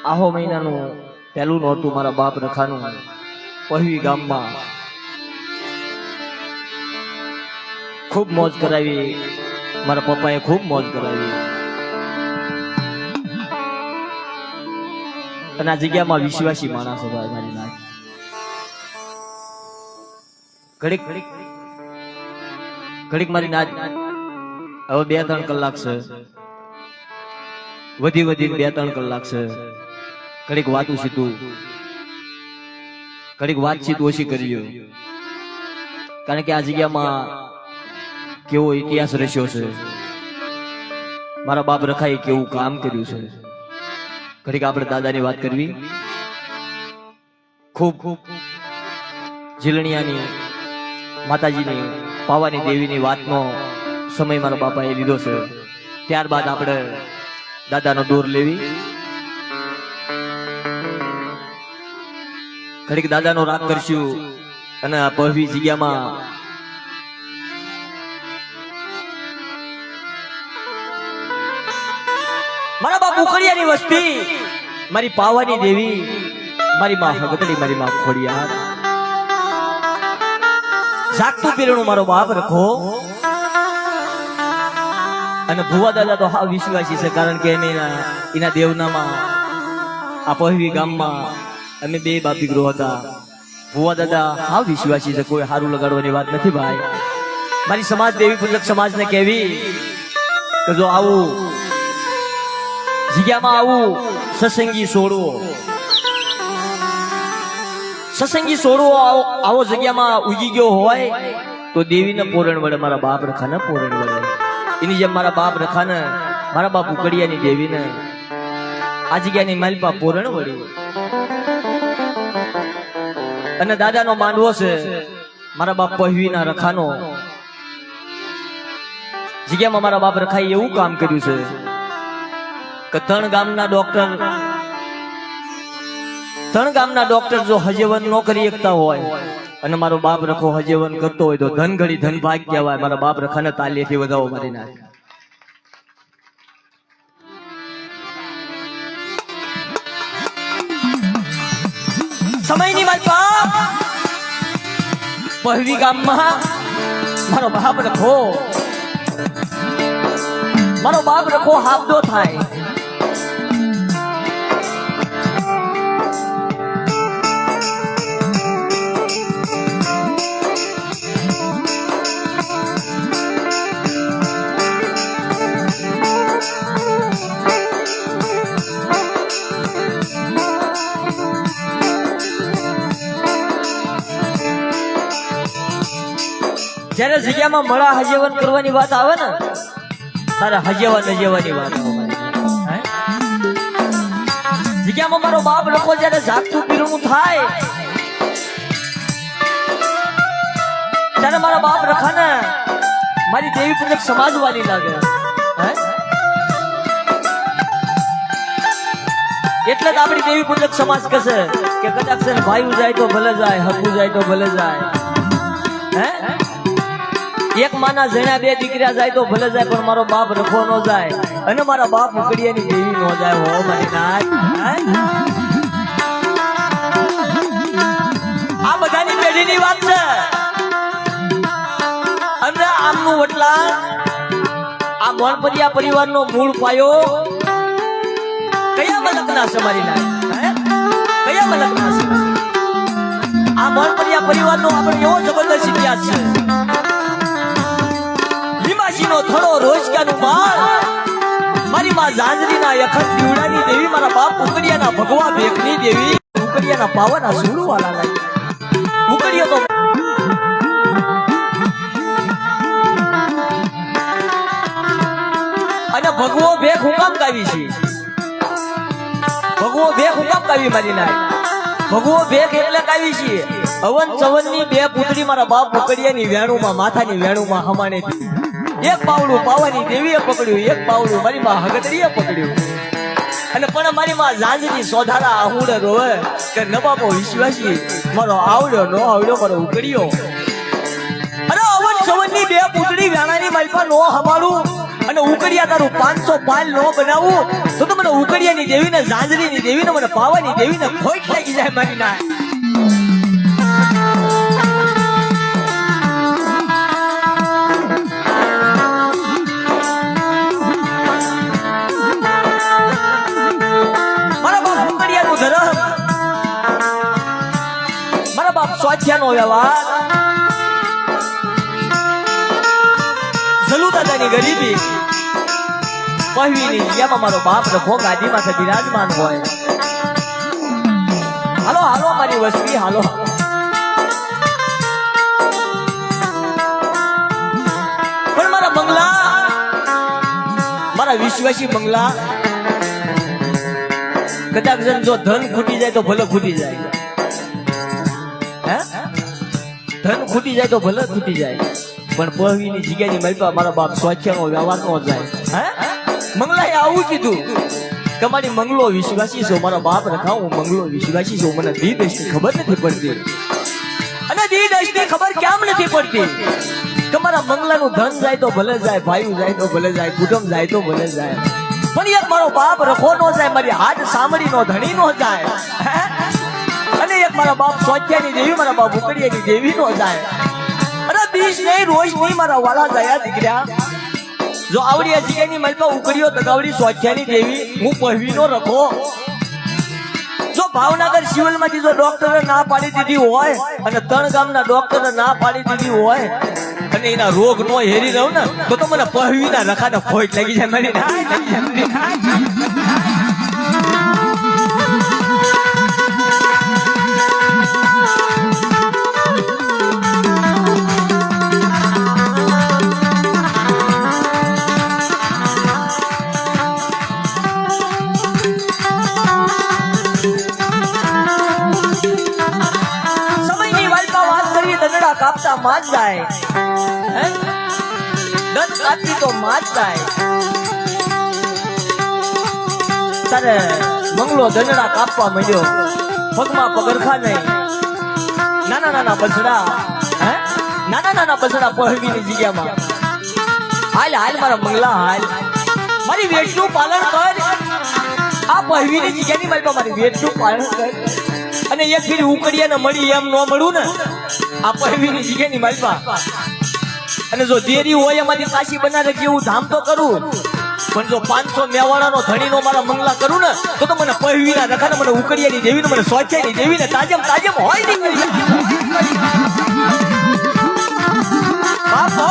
આહો મહિનાનું પહેલું નોરતું મારા બાપ રખાનું પહવી ગામમાં ખૂબ મોજ કરાવી. મારા પપ્પાએ ખૂબ મોજ કરાવી અને આ જગ્યામાં વિશ્વાસી માણસો મારી નાખ ઘડીક ઘડીક મારી નાચ હવે 2-3 કલાક છે, વધી 2-3 કલાક છે. ઘડીક વાતું સીધું, ઘડીક વાતચીત ઓછી કરીએ, કારણ કે આ જગ્યામાં કેવો ઇતિહાસ રચ્યો છે, મારા બાપ રખાએ કેવું કામ કર્યું છે. ઘડીક આપણે દાદાની વાત કરવી. ખૂબ ઝીલણિયાની માતાજીની પાવાની દેવીની વાતનો સમય મારા બાપાએ લીધો છે. ત્યારબાદ આપણે દાદાનો દોર લેવી. ઘડીક દાદાનો રાગ કરશું અને આ પહવી જગ્યામાં મારા બાપ ઉકળિયાની વસ્તી, મારી પાવાની દેવી, મારી માં હગતડી, મારી માં ખોડિયાર, જાગતું પીરણું મારો બાપ રખો. અને ભુવા દાદા તો હા વિશ્વાસી છે, કારણ કે અમે એના દેવનામાં આ પહવી ગામમાં અમે 2 બાપ દીકરો હતા. ભુવા દાદા હા વિશ્વાસી છે, કોઈ હારું લગાડવાની વાત નથી ભાઈ. મારી સમાજ દેવી પૂજક સમાજને કહેવી કે જો આવું જગ્યામાં આવું સત્સંગી સોડવો આવો જગ્યામાં ઉગી ગયો હોય તો દેવીને પોરણ વળે, મારા બાપ રખાને પોરણ વળે. એની જેમ મારા બાપ રખાને, મારા બાપ ઉકળિયાની દેવીને આ જગ્યાની માલપા પોરણ વળી. અને દાદાનો માંડવો છે, મારા બાપ પહવીના રખાનો જગ્યામાં મારા બાપ રખાએ એવું કામ કર્યું છે કે 3 ગામના ડોક્ટર જો હજેવન ન કરી શકતા હોય અને મારો બાપ રખો હજેવન કરતો હોય તો ધન ઘડી ધન ભાગ કહેવાય. મારા બાપ રખાને તાલીથી વધાવો મારી નાખ. સમયની મારી બાપ પહવી ગામમાં મારો બાપ રખો હાબદો થાય. જયારે જગ્યામાં મળા હજેવન કરવાની વાત આવે ને, તારે હજેવાની વાત જગ્યામાં મારો બાપ લોકો જયારે જાગતું પીરણું થાય ત્યારે મારા બાપ રખાને મારી દેવી પૂજક સમાજ વાલી લાગે. એટલે જ આપણી દેવી પૂજક સમાજ કહેશે કે કદાચ છે ને ભાઈ જાય તો ભલે જાય, હકુ જાય તો ભલે જાય, એક માના જણા 2 દીકરા જાય તો ભલે જાય, પણ મારો બાપ રખો ન જાય અને મારા બાપ ઉકળિયાની દેવી ન જાય. હો મારી નાચ. આ બધાની પેઢીની વાત છે. અને આમનું વટલા આ મોણપરિયા પરિવારનો મૂળ પાયો કયા મલકના છે મારી નાચ? કયા મલકના છે? આ મોણપરિયા પરિવારનો આપણે એવો જબરદસ્ત ઇતિહાસ છે. નો થોડો રોજકાનું માળ, મારી માં ઝાંઝરીના યખત દીવડાની દેવી, મારા બાપ ઉકળિયાના ભગવા ભેખની દેવી, ઉકળિયાના પાવાના સુડવાલા લાગી. ઉકળિયો તો અને ભગવો ભેખ હુકામ કાવી છે. ભગવો ભેખ હુકામ કાવી મારી નાય. ભગવો ભેખ એટલે કાવી છે અવન ચવનની 2 પુતળી મારા બાપ ઉકળિયાની વેણુમાં, માથાની વેણુમાં હમાણે થી. એક પાવડું પાવાની દેવીએ પકડ્યું, એક પાવડું મારી માં હગતડીએ પકડ્યું. અને પણ મારી માં ઝાંઝરી સોધારા આહુડે રોવે કે ન બાપો વિશ્વાસી મારો આવડ્યો નો આવડ્યો મારો ઉકળ્યો. અરે અવન સવનની 2 પૂતળી વેણાની મારી પાસે નો હમાડું અને ઉકડિયા તારું 500 પાલ નો બનાવું તો મને ઉકડિયાની દેવીને ઝાંઝરીની દેવીને મને પાવાની દેવીને ખોટ લાગી જાય મારી ના મારા બાપ ઉકડિયાનું ધર્મ મારા બાપ સ્વાધ્યાયનો વ્યવહાર દાદાની ગરીબી પહવીની જેમાં મારો બાપ રખો ગાદીમાં છે બિરાજમાન હોય હાલો હાલો મારી વસ્તી હાલો પણ મારા બંગલા મારા વિશ્વાસી બંગલા કદાચ જો ધન ખૂટી જાય તો ભલે ખૂટી જાય હે ધન ખૂટી જાય તો ભલે ખૂટી જાય પણ પહવીની જગ્યાની મલપા મારા બાપ સ્વાધ્યાયનો વ્યવહાર નો જાય હે મંગલાએ આવું કીધું કે મારી મંગલો વિશ્વાસી છો મારા બાપ રખાવું મંગલો વિશ્વાસી છો મને દી દેશની ખબર નથી પડતી અને દી દેશની ખબર કેમ નથી પડતી કે મારા મંગલાનું ધન જાય તો ભલે જાય ભાઈ જાય તો ભલે જાય કુટુંબ જાય તો ભલે જાય પણ એક મારો બાપ રખો નો જાય મારી હાથ સાંભળી નો ધણી નો જાય અને એક મારા બાપ સ્વાધ્યાયની દેવી મારા બાપ ઉકડિયાની દેવી નો જાય અરે બીજ નહીં રોજ નહીં મારા વાલા દયા દીકરા જો આવડી આ જગ્યાની મલપા ઉકળ્યો તગાવડી સ્વાધ્યાયની દેવી હું પહવીનો રખો જો ભાવનગર સિવિલ માંથી જો ડોક્ટરે ના પાડી દીધી હોય અને ત્રણ ગામના ડોક્ટરે ના પાડી દીધી હોય અને એના રોગ નો હેરી રહું ને તો મને પહવીના રખાને ફોટ લાગી જાય મારી કાપતા માજ જાય દંત કાપી તો માજ જાય તારે મંગલો દંડડા કાપવા માંડ્યો પગમાં પગરખા નહીં નાના નાના બસડા નાના નાના બસડા પહવીની જગ્યામાં હાલ હાલ મારા મંગલા હાલ મારી વેટનું પાલન કર આ પહવીની જગ્યાની મારી મારી વેટનું પાલન કર અને એક ફીર ઉકડિયાને મળી એમ ન મળું ને આ પહવીની જગ્યાની માલપા અને જો દેરી હોય એમાંથી કાશી બનાવે જેવું ધામ તો કરું પણ જો 500 મેવાડાનો ધણીનો મારા મંગલા કરું ને તો મને પહવીના રખાને મને ઉકડિયાની દેવીને મને સ્વાધ્યાયની દેવીને તાજમ તાજમ હોય નહીં બાપો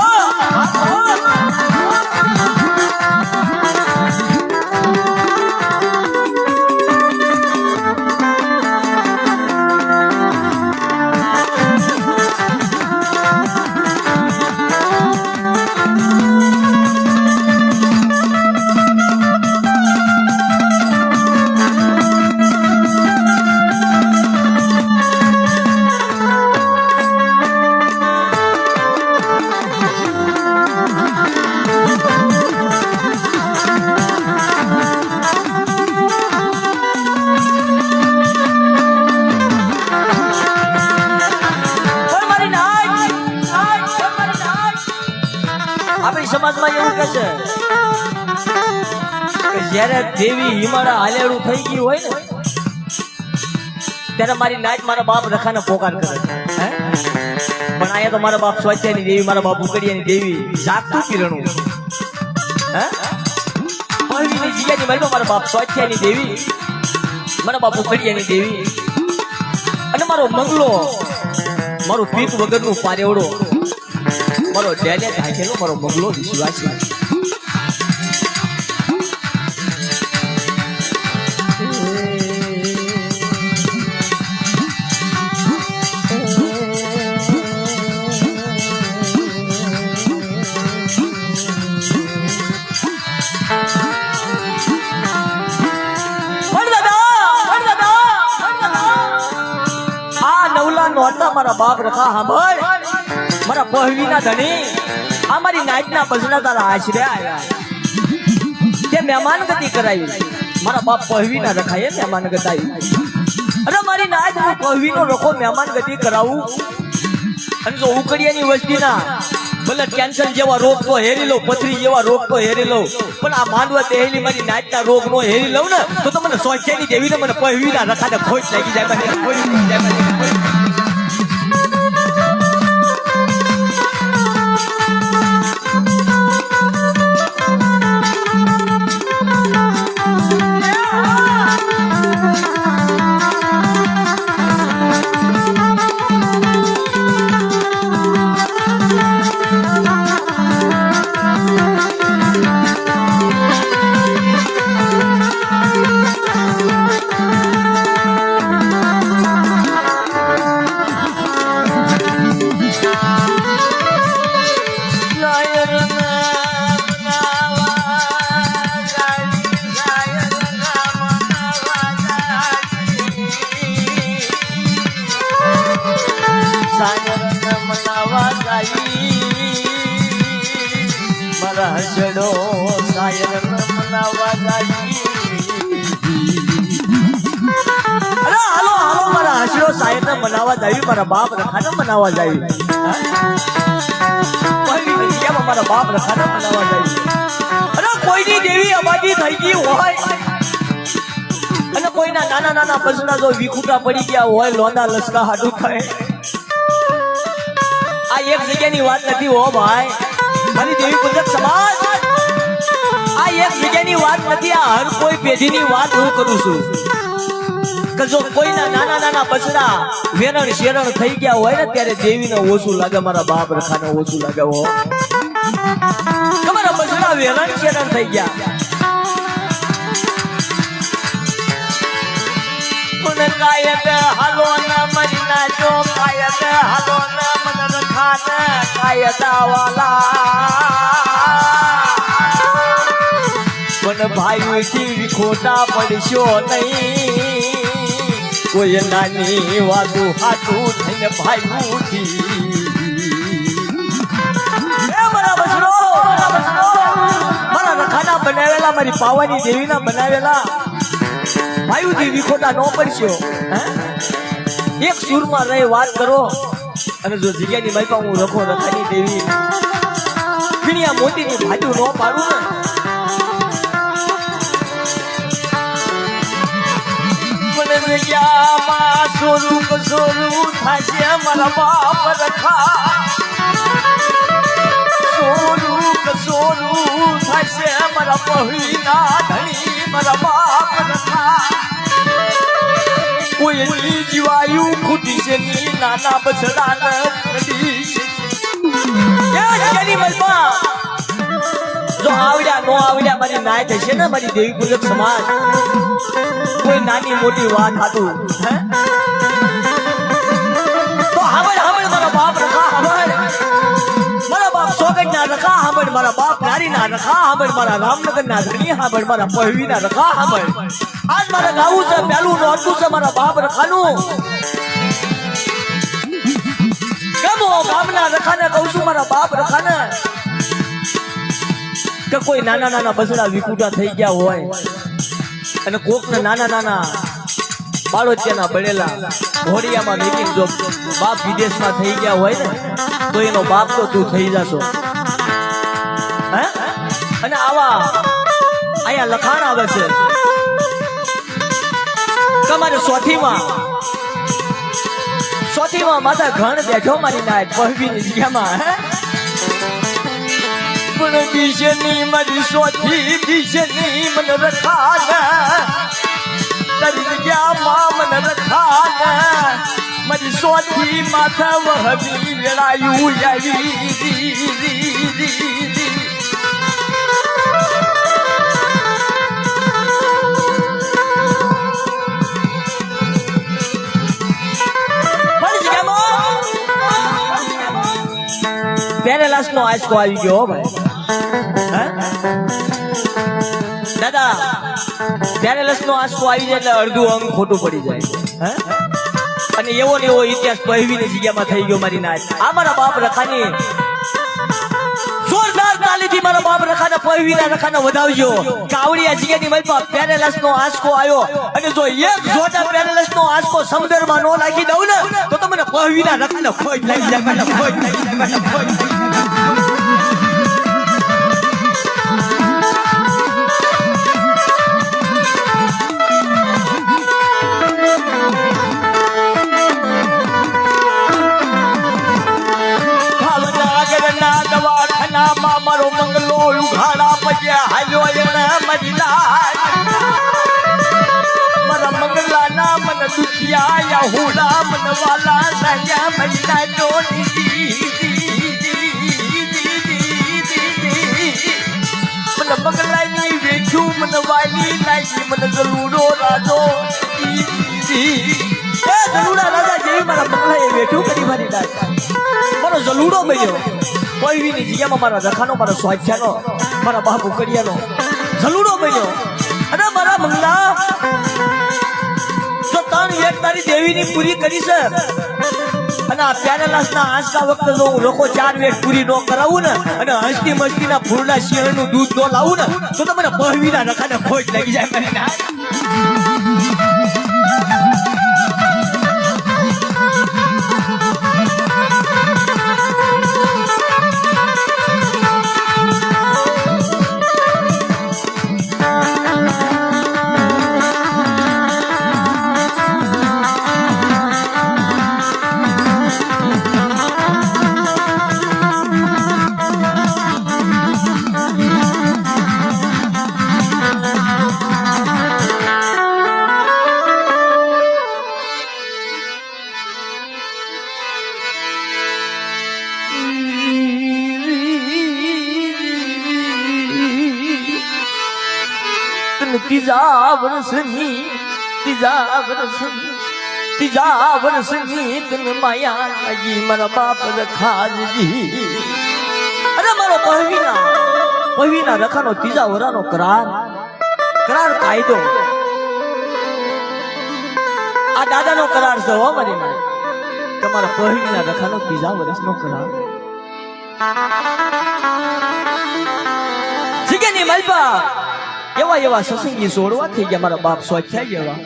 સમાજમાં એવું કે છે કે જ્યારે દેવી હિમાળા હાલેડું થઈ ગયું હોય ને ત્યારે મારી નાચ મારા બાપ રખાને પોકાર કરે હે પણ અહીંયા તો મારા બાપ સ્વાધ્યાયની દેવી મારા બાપ ઉકડિયાની દેવી જાગતું કિરણું હે પહવીની જગ્યાની મારા બાપ સ્વાધ્યાયની દેવી મારા બાપ ઉકડિયાની દેવી અને મારો મંગલો મારું પીત વગરનું પારેવડો મારો ડેલે ઢાંકેલો મારો મંગલો વિશ્વાસી મારા બાપ રખા સાંભળ મારા પહવીના ધણી આ મારી નાચના ભજના તારા આશરે આવ્યા તે મહેમાન ગતિ કરાવી મારા બાપ પહવીના રખાએ મહેમાન ગતાવી અરે મારી નાચ હું પહવીનો રખો મહેમાન ગતિ કરાવું અને જો ઉકડિયાની વસ્તીના ભલે કેન્સર જેવા રોગ તો હેરી લઉં, પથરી જેવા રોગ તો હેરી લઉં, પણ આ માંડવા તેલી મારી નાચના રોગ નો હેરી લઉં ને તો મને સોચેની દેવીને મને પહેવીના રખાને ખોટ લાગી જાય, મને ખોટ લાગી જાય, મને હસડો સાયર મનાવા જાય. અરે હાલો હાલો મારા હસડો સાયર ને મનાવા જાય, મારા બાપ રખાને મનાવા જાય, મારા બાપ રખાને મનાવા જાય. અરે કોઈની દેવી આબાદી થઈ ગઈ હોય અને કોઈના નાના નાના બસડા જો વિખુટા પડી ગયા હોય, લોંદા લસકા હાડું થાય, આ એક જગ્યાની વાત નથી હો ભાઈ મારી દેવી પૂજક સમાજ, આ એક જગ્યાની વાત નથી, આ હર કોઈ પેઢીની વાત હું કરું છું કે જો કોઈના નાના નાના બચડા વેરણ શેરણ થઈ ગયા હોય ને ત્યારે દેવીને ઓછું લાગે, મારા બાપ રખાને ઓછું લાગે હો, તમારા બચડા વેરણ શેરણ થઈ ગયા. કાયદ હાલો ના મરીના જો કાયદ હાલો ના મન રખાને કાયદા વાલા પણ ભાઈથી વિખોટા પડશો નહીં, કોઈ નાની વાતું હાથું થઈને ભાઈથી મારા રખાના બનાવેલા, મારી પાવાની દેવીના બનાવેલા ભાઈઓથી વિખોટા ન પડશો. એક સુરમાં રહી વાત કરો અને જો જગ્યાની માઇપા હું રખો રખાની દેવી પીણિયા મોતીની ભાજુ ન પાડું ને પણ જગ્યામાં સોરું કસોરું થશે મારા બાપ રખા, સોરું કસોરું થશે મારા પહવીના ધણી મારા બાપ રખા, કોઈ જીવાયું ખૂટી છે ની નાના બછડા જો આવડ્યા નો આવડ્યા મારી નાય થશે ને મારી દેવી પૂજક સમાજ, કોઈ નાની મોટી વાત હતું તો હામડ હામડ મારા બાપ રખા, હામડ મારા બાપ સોગડ ના રખા, હામડ મારા બાપ નારી ના રખા, હામડ મારા રામનગર ના ધણી, હામડ મારા પહવી ના રખા, હામડ આજ મારા ગાવું છે પેલું નોટું છે મારા બાપ રખાનું. ગમો ગામના રખાને કહું છું મારા બાપ રખાને કે કોઈ નાના નાના બસડા વિકુટા થઈ ગયા હોય અને કોક ને નાના નાના બાળોતિયાના બળેલા ઘોડિયામાં મેકીને જો બાપ વિદેશમાં થઈ ગયા હોય ને તો એનો બાપ તો તું થઈ જશો. અને આવા અહીંયા લખાણ આવે છે તમારે ચોથીમાં માતા ઘણ બેઠો મારી નાય પહવીની જગ્યામાં, પણ બીજની મારી સોથી બીજની મને રખાને તારી જગ્યામાં મને રખાને મારી સોથી માથા વહવી વેળાયું આવી. પેરેલાસ નો આંચકો આવી ગયો ભાઈ, દાદા પેરેલાસ નો આંચકો આવી જાય એટલે અડધું અંગ ખોટું પડી જાય, અને એવો ને એવો ઇતિહાસ પહેવીની જગ્યામાં થઈ ગયો મારી નાચ. આ મારા બાપ રખાની જોરદાર તાલીથી મારા બાપ રખાને પહેવીના રખાને વધાવજો. કાવડિયા જગ્યાની મલમાં પેરેલાસ નો આંચકો આવ્યો અને જો એક જોટા પેરેલાસ નો આંચકો સમુદ્રમાં નો નાખી દઉં ને તો તમને પહેવીના રખાને ખોજ લાગી જાય, ખોજ લાગી જાય, ખોજ. મારો મંગલો ઉઘાડા પછી હાલ્યો એને મજલા મારા મંગલાના મન દુખિયા હુડા મન વાલા સાયા મજલા જોની મન મંગલાની વેઠું મન વાલી નાઈ મન જલુડો રાજો જલુડા રાજા જેવી મારા મંગલાએ વેઠું કરી મારી નાઈ મારો જલુડો બન્યો કોઈની જગ્યામાં મારા રખાનો મારા સ્વાધ્યાનો મારા બાપ ઉકડિયાનો જલુડો બન્યો અને મારા મંગલા જો તન એક તારી દેવીની પૂરી કરી છે અને આ પ્યારેલાસના આંસકા વખતે જો હું લોકો 4 વેટ પૂરી ન કરાવું ને અને હસતી મસ્તીના ફૂલના શિયાળનું દૂધ ન લાવું ને તો તમારા બહવીના રખાને ખોટ લાગી જાય મારી ના ત્રીજા વર્ષની તન માયા લાગી મારા બાપ રખાજી અરે મારો પહવીના રખાનો ત્રીજા વરાનો કરાર કાયદો આ દાદાનો કરાર છે હો મારી ના તમારા પહવીના રખાનો ત્રીજા વર્ષનો કરાર જીગેની માલપા એવા સસંગી સોડવા થઈ ગયા મારા બાપ સ્વાધ્યાય જેવા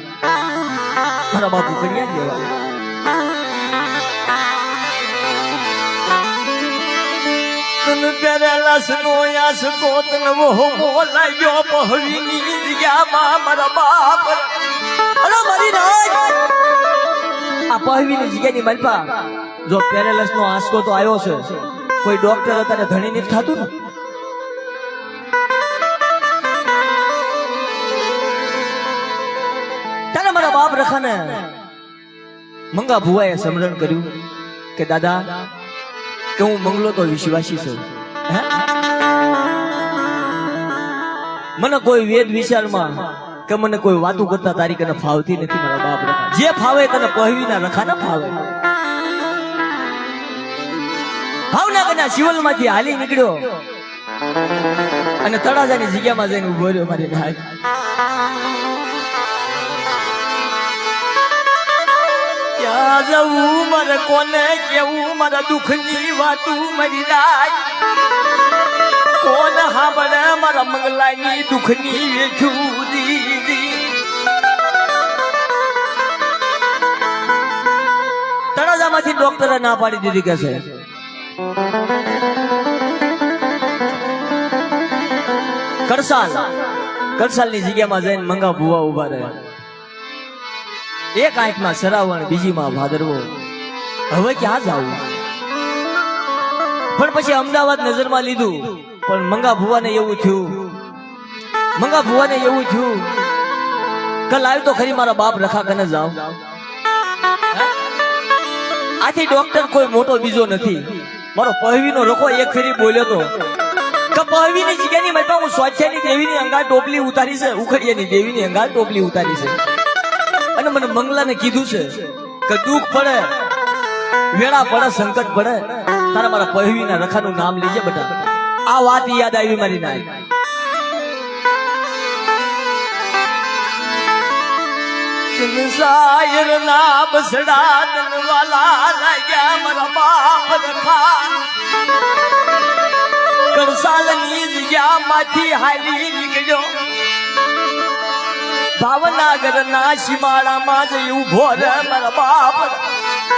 મારા બાપુ કન્યા જેવા તન પેરેલા સનો યાસ કોતન વો લાગ્યો પહવીની જગ્યામાં મારા બાપ અરે મારી નાય આ પહવીની જગ્યાની માલપા જો પેરેલસ નો આંસકો તો આવ્યો છે કોઈ ડોક્ટર અત્યારે ધણી નથી થાતું ને મારા બાપ રખાને મંગા ભુવાએ સમરણ કર્યું કે દાદા કે હું મંગલો તો વિશ્વાસી છું મને કોઈ વેદ વિચારમાં કે મને કોઈ વાતું કરતા તારી કને ફાવતી નથી મારા બાપ રખા જે ફાવે તને પહવીના રખા ના ફાવે ભાવનગરના શિવલમાંથી હાલી નીકળ્યો અને તળાજાની જગ્યામાં જઈને ઉભો રહ્યો મારી ભાઈ ક્યાં જવું મારે કોને કેવું મારા દુઃખની વાતું મારી નાય કોણ હાંભળે મારા મંગલાની દુઃખની વેઠું દીદી તળાજામાંથી ડોક્ટરે ના પાડી દીધી કે છે કરસાલની જગ્યામાં જઈને મંગા ભુવા ઉભા રહ્યા એક આંખમાં સરાવણ બીજીમાં ભાદરવો હવે ક્યાં જાવું પણ પછી અમદાવાદ નજરમાં લીધું પણ મંગા ભુવાને એવું થયું કે લાવ તો ખરી મારા બાપ રખા કને જાવ આથી ડોક્ટર કોઈ મોટો બીજો નથી મારો પહવીનો રખો એક ફેરી બોલ્યો તો કે પહવીની જગ્યાની મારી હું સ્વાધ્યાયની દેવીની અંગાર ટોપલી ઉતારી છે ઉખડિયાની દેવીની અંગાર ટોપલી ઉતારી છે અને મને મંગલાને કીધું છે કે દુઃખ પડે વેળા પડે સંકટ પડે તારા મારા પહવીના રખાનું નામ લેજે બેટા આ વાત યાદ આવી મારી નાય સાયર ના બસડા તનવાલા લાગ્યા મારા બાપ રખા કરસાલની જગ્યામાંથી હાલી નીકળ્યો ભાવનગર ના સીમાડામાં જઈ ઉભો રે મારા બાપ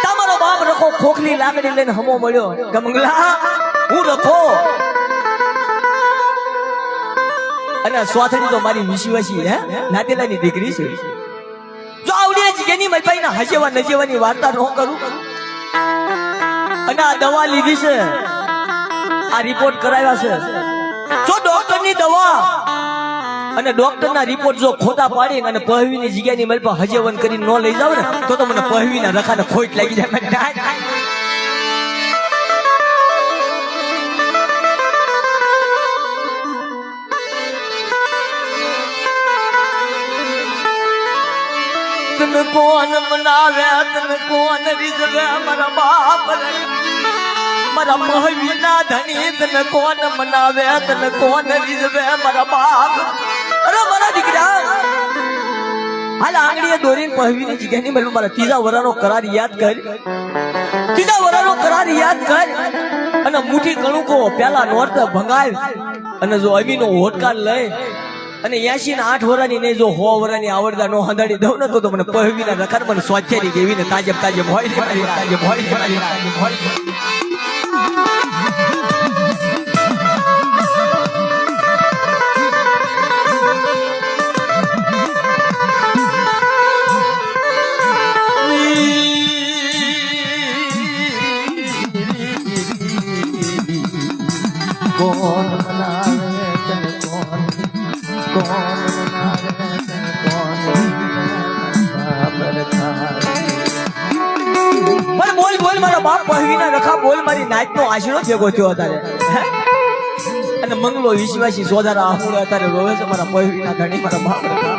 તમારો બાપ રખો ખોખલી લાકડી લઈને હમો મળ્યો કે મંગલા હું રખો અને સ્વાથડી તો મારી વિશ્વાસી હે નાતેલાની દીકરી છે. જો આવડી જગ્યાની મલભાઈના હજેવા નજેવાની વાર્તા ન કરું અને આ દવા લીધી છે, આ રિપોર્ટ કરાવ્યા છે, જો ડોક્ટરની દવા અને ડોક્ટરના રિપોર્ટ જો ખોટા પાડી અને પહવીની જગ્યાની મલપા હજેવન કરીને ન લઈ જાવ ને તો મને પહવીના રખાને ખોટ લાગી જાય. તને કોણ મનાવે, તને કોણ રીઝવે, મારા બાપ મારા મહવીના ધણી, તને કોણ મનાવે, તને કોણ રીઝવે, મારા બાપ. અરે મારા દીકરા હાલ આંગળીએ દોરીને પહવીની જગ્યાની મેં મારા ત્રીજા વરાનો કરાર યાદ કર, ત્રીજા વરાનો કરાર યાદ કર અને મુઠ્ઠી કણુકો પેલા નોર્ત ભંગાય અને જો અમીનો હોટકાર લઈ અને 80 ને 8 વરાની ને જો 100 વરાની આવડતા નો હંદાડી દઉં ને તો મને પહવીના રખાર મને સ્વાચ્યારી દેવીને તાજબ તાજબ હોય તાજબ હોય. કોણ મનાવે તને કોણ, કોણ મનાવે તને કોણ, બોલ બોલ મારા બાપ પહવીના રખા બોલ, મારી નાચનો આશરો ભેગો થયો અત્યારે અને મંગલો વિશ્વાસી સોદારા આહુડે અત્યારે રોવે છે મારા પહવીના ધણી મારા બાપ રખા.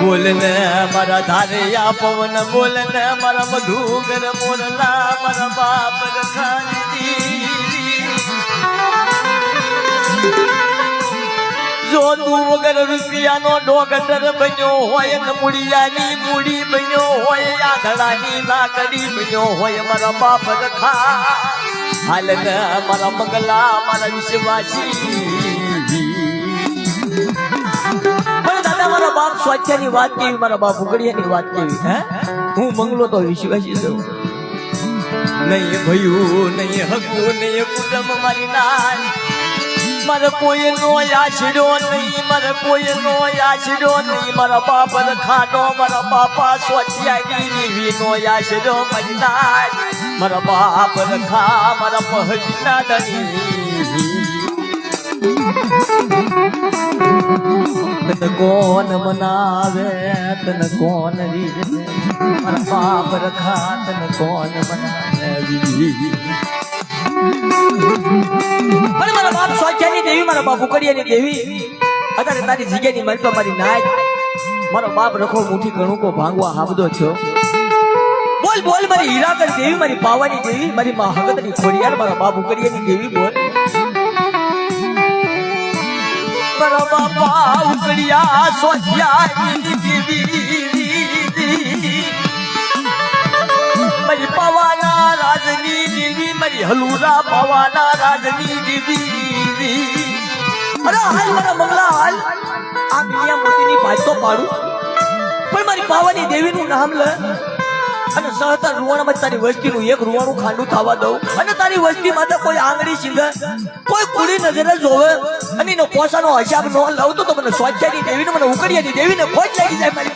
બોલ ને મારા ધારિયા પવન, બોલ ને મારા મધુકર મોરલા, મારા બાપ રખાની. જો તું વગર રૂપિયાનો ડોગટર બન્યો હોય ને મૂળિયાની મૂડી બન્યો હોય, આંધળાની લાકડી બન્યો હોય, મારા બાપ રખા હાલ ને મારા મંગલા મારા વિશ્વાસી. મારા બાપ સ્વાચ્યાની વાત કેવી, મારા બાપ ઉગડિયાની વાત કેવી હે. હું મંગલો તો વિશ્વાસી છું, નહીં ભયું નહીં હગું નહીં કુટુંબ મારી નાન, મારે કોઈ નો આશરો નહીં, મારે કોઈ નો આશરો નહીં, મારા બાપ રખાનો મારા બાપા સ્વાચ્યાની વીનો આશરો મારી નાન, મારા બાપ રખા મારા પહવીના ધણી. તને કોણ મનાવે, તને કોણ રીઝવે, મારા બાપ રખા તને કોણ મનાવે. મારા બાપ સ્વાચ્યાની દેવી, મારા બાપ ઉકડિયાની દેવી, અત્યારે તારી જગ્યાની મલપા મારી નાચ, મારો બાપ રખો મુઠ્ઠી કણુકો ભાંગવા હાબદો છો. બોલ બોલ મારી હીરાકર દેવી, મારી પાવાની દેવી, મારી મા હગતની ખોડિયાર, મારા બાપ ઉકડિયાની દેવી બોલ. મારા બાપા ઉકડિયા સ્વાચ્યાની દેવી, મારી પાવાના રાજની દેવી, મારી હલુરા પાવાના રાજની દેવી. અરે હાલ મારા મંગલા હાલ, આ મિયા મોતીની ભાજ તો પાડું પણ મારી પાવાની દેવીનું નામ લે અને સહતા રૂવાણામાં તારી વસ્તીનું એક રૂવાણું ખાંડું થવા દઉં અને તારી વસ્તી માથે કોઈ આંગળી સીંધે, કોઈ કુડી નજરે જોવે અને એનો પોસાનો હિસાબ ન લઉં તો મને સ્વાચ્યાની દેવીને મને ઉકડિયાની દેવીને ખોટ લાગી જાય મારી.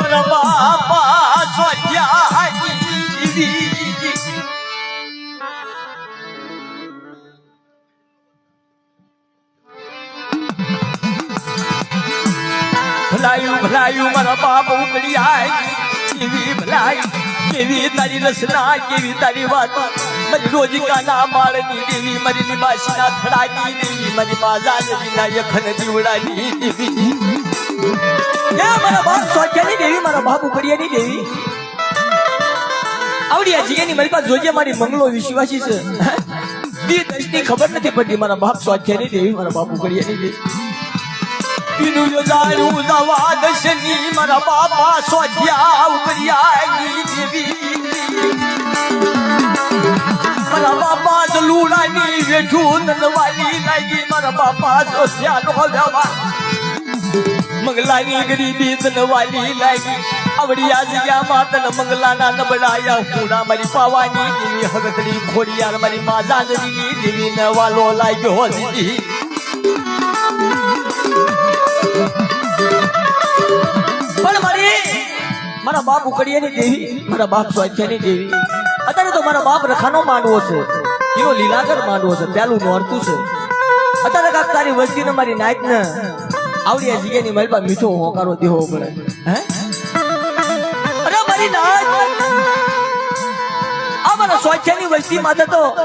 મારા બાપા સ્વાચ્યાની દેવી ભલાયું ભલાયું મારા બાપ ઉકડિયા કેવી ભલાઈ, કેવી તારી રચના, કેવી તારી વાત, મારી રોજિકાના માળની દેવી, મારી નિવાસીના થડાની દેવી, મારી માજાની યખન દીવડાની દેવી. મારા બાપ સ્વાચ્યાની દેવી, મારા બાપ ઉકડિયાની દેવી, આવડી આ જગ્યાની મારી પાસે જોજે, મારી મંગલો વિશ્વાસી છે. દી દસની ખબર નથી પડતી, મારા બાપ સ્વાચ્યાની દેવી, મારા બાપ ઉકડિયાની દેવી. પીનું જાણું દવા દશની, મારા બાપા સ્વાચ્યા ઉકડિયાની દેવી, મારા બાપા લુડા ભગવાની વેઠું નનવાલી લાગી મારા બાપા સોસ્યાનો વ્યવહાર મંગલાની ગરીબી તનવાલી લાગી આવડિયા જગ્યામાં તન મંગલાના નબળાયા પૂરા મારી પાવાની દેવી હગતડી ખોડિયાર મારી માજાજની દેવી નવાલો લાગ્યો દીદી પણ મારા બાપ ઉકડિયાની દેવી મારા બાપ સ્વાધ્યાયની દેવી અત્યારે તો મારા બાપ રખાનો માંડવો છે એનો લીલાકર માંડવો છે પેલું નોરતું છે અત્યારે કાક તારી વસ્તીને મારી નાઈટ ને આવડિયા જગ્યાની મલબા મીઠો હોકારો દેવો પડે હે અરે મારી નાઈટ આ મારા સ્વાધ્યાયની વસ્તી માટે તો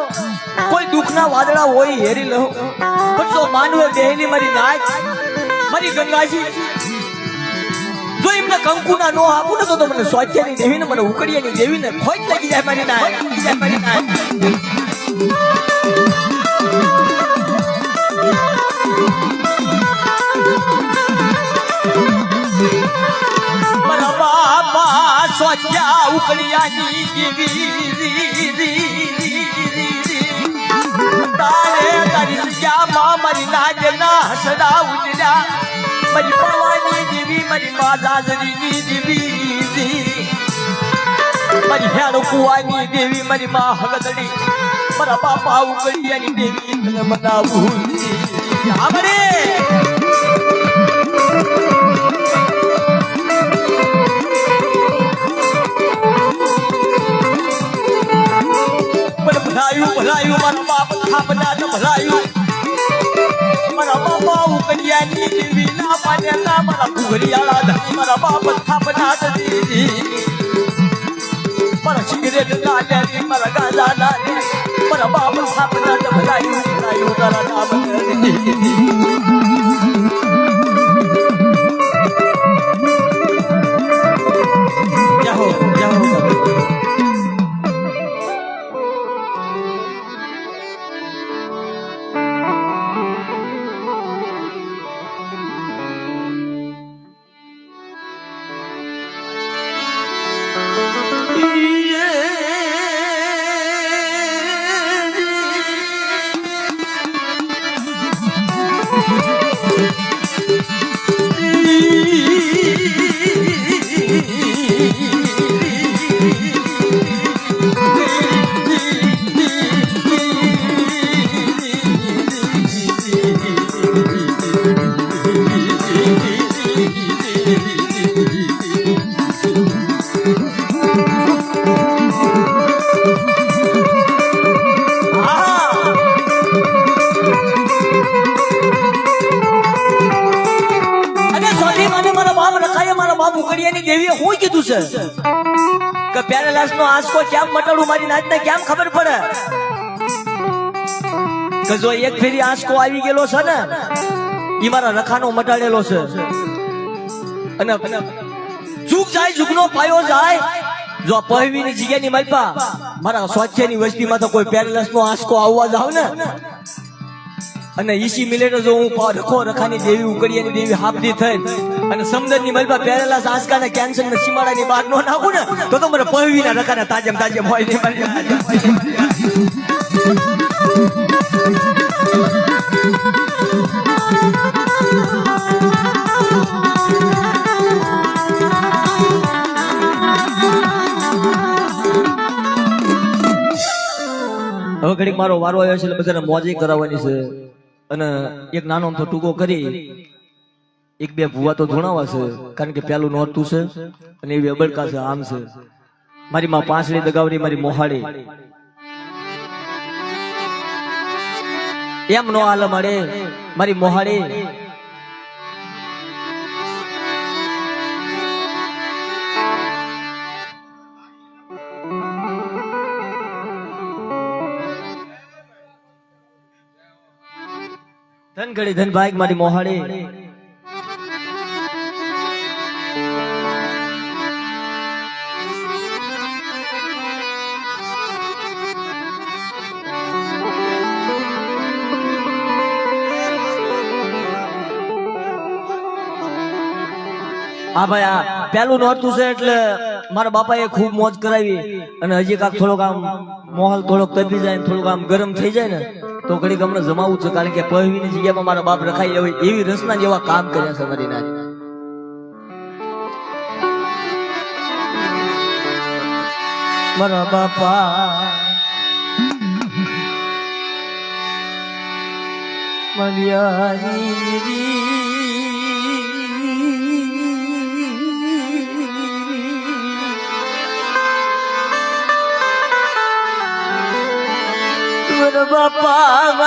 કોઈ દુઃખના વાદળા હોય હેરી લઉં પણ તો માનવે દેહની મારી નાઈટ મારી ગંગાજી જો એમને કંકુના નો આપું ને તો મને સ્વાધ્યાયની દેવીને મને ઉકડિયાની દેવીને ખોટ લાગી જાય મારી નાઈટ મારા બાપા સ્વાધ્યા ઉકડિયાની દેવી તારે તારી જગ્યામાં મારી નાજના હસડા ઉજળ્યા મારી પાવાની દેવી મારી માજાજરીની દેવી મારી હેડ કુવાની દેવી મારી મા હગદડી મારા બાપા ઉકડિયાની દેવી તને મનાવું આમરે ભલાયું મારા બાપ થાપના તો ભલાયું મારા બાપા ઉકડિયાની દેવી ના પાડ્યા મારા ભૂગરિયાળા ધણી મારા બાપ થાપના દીદી મારા સિગરેટ ના લે મારા ગાંજા ના લે મારા બાપ થાપના તો ભલાયું તારા નામ જાહો જાહો ઉકડિયાની દેવીએ શું કીધું છે કે પેરેલાસ નો આંસકો કેમ મટાડું મારી નાચને કેમ ખબર પડે કે જો એક ફેરી આંસકો આવી ગયેલો છે ને ઈ મારા રખાનો મટાડેલો છે અને જુગ જાય જુગનો પાયો જાય જો પહેવીની જગ્યાની માલપા મારા સ્વાધ્યાયની વસ્તીમાં તો કોઈ પેરેલાસ નો આંસકો આવવા જાવ ને અને ઈસી મિલેટ જો હું રખાની દેવી ઉકડિયાની દેવી હાફદી થઈ અને સમદરની મલબા પેરેલા આંસકાને કેન્સર ને સીમાડાની બાગ નો નાખું ને તો મને પહેવીના રખાને તાજમ હોય ને હવે ઘડીક મારો વારો આવ્યો છે એટલે બધાને મોજે કરાવવાની છે અને એક નાનો અમથો ટૂંકો કરી એક બે ભૂવા તો ધોણાવા છે કારણ કે પેલું નોરતું છે અને એવી અબડકા છે આમ છે મારી માં પાંસળી દગાવરી મારી મોહાડી એમ નો હાલ મળે મારી મોહાડી ધન ઘડી ધન ભાઈ મારી મોહાડી હા ભાઈ આ પેલું નોરતું છે એટલે મારા બાપાએ ખૂબ મોજ કરાવી અને હજી કાંક થોડોક આમ માહોલ થોડોક તપી જાય થોડુંક આમ ગરમ થઈ જાય ને તો ઘડીક હમણાં જમાવું છે કારણ કે પહેવીની જગ્યામાં મારા બાપ રખાઈ હોય એવી રચના જેવા કામ કર્યા છે મારી નાની મારા બાપા મારા બાપા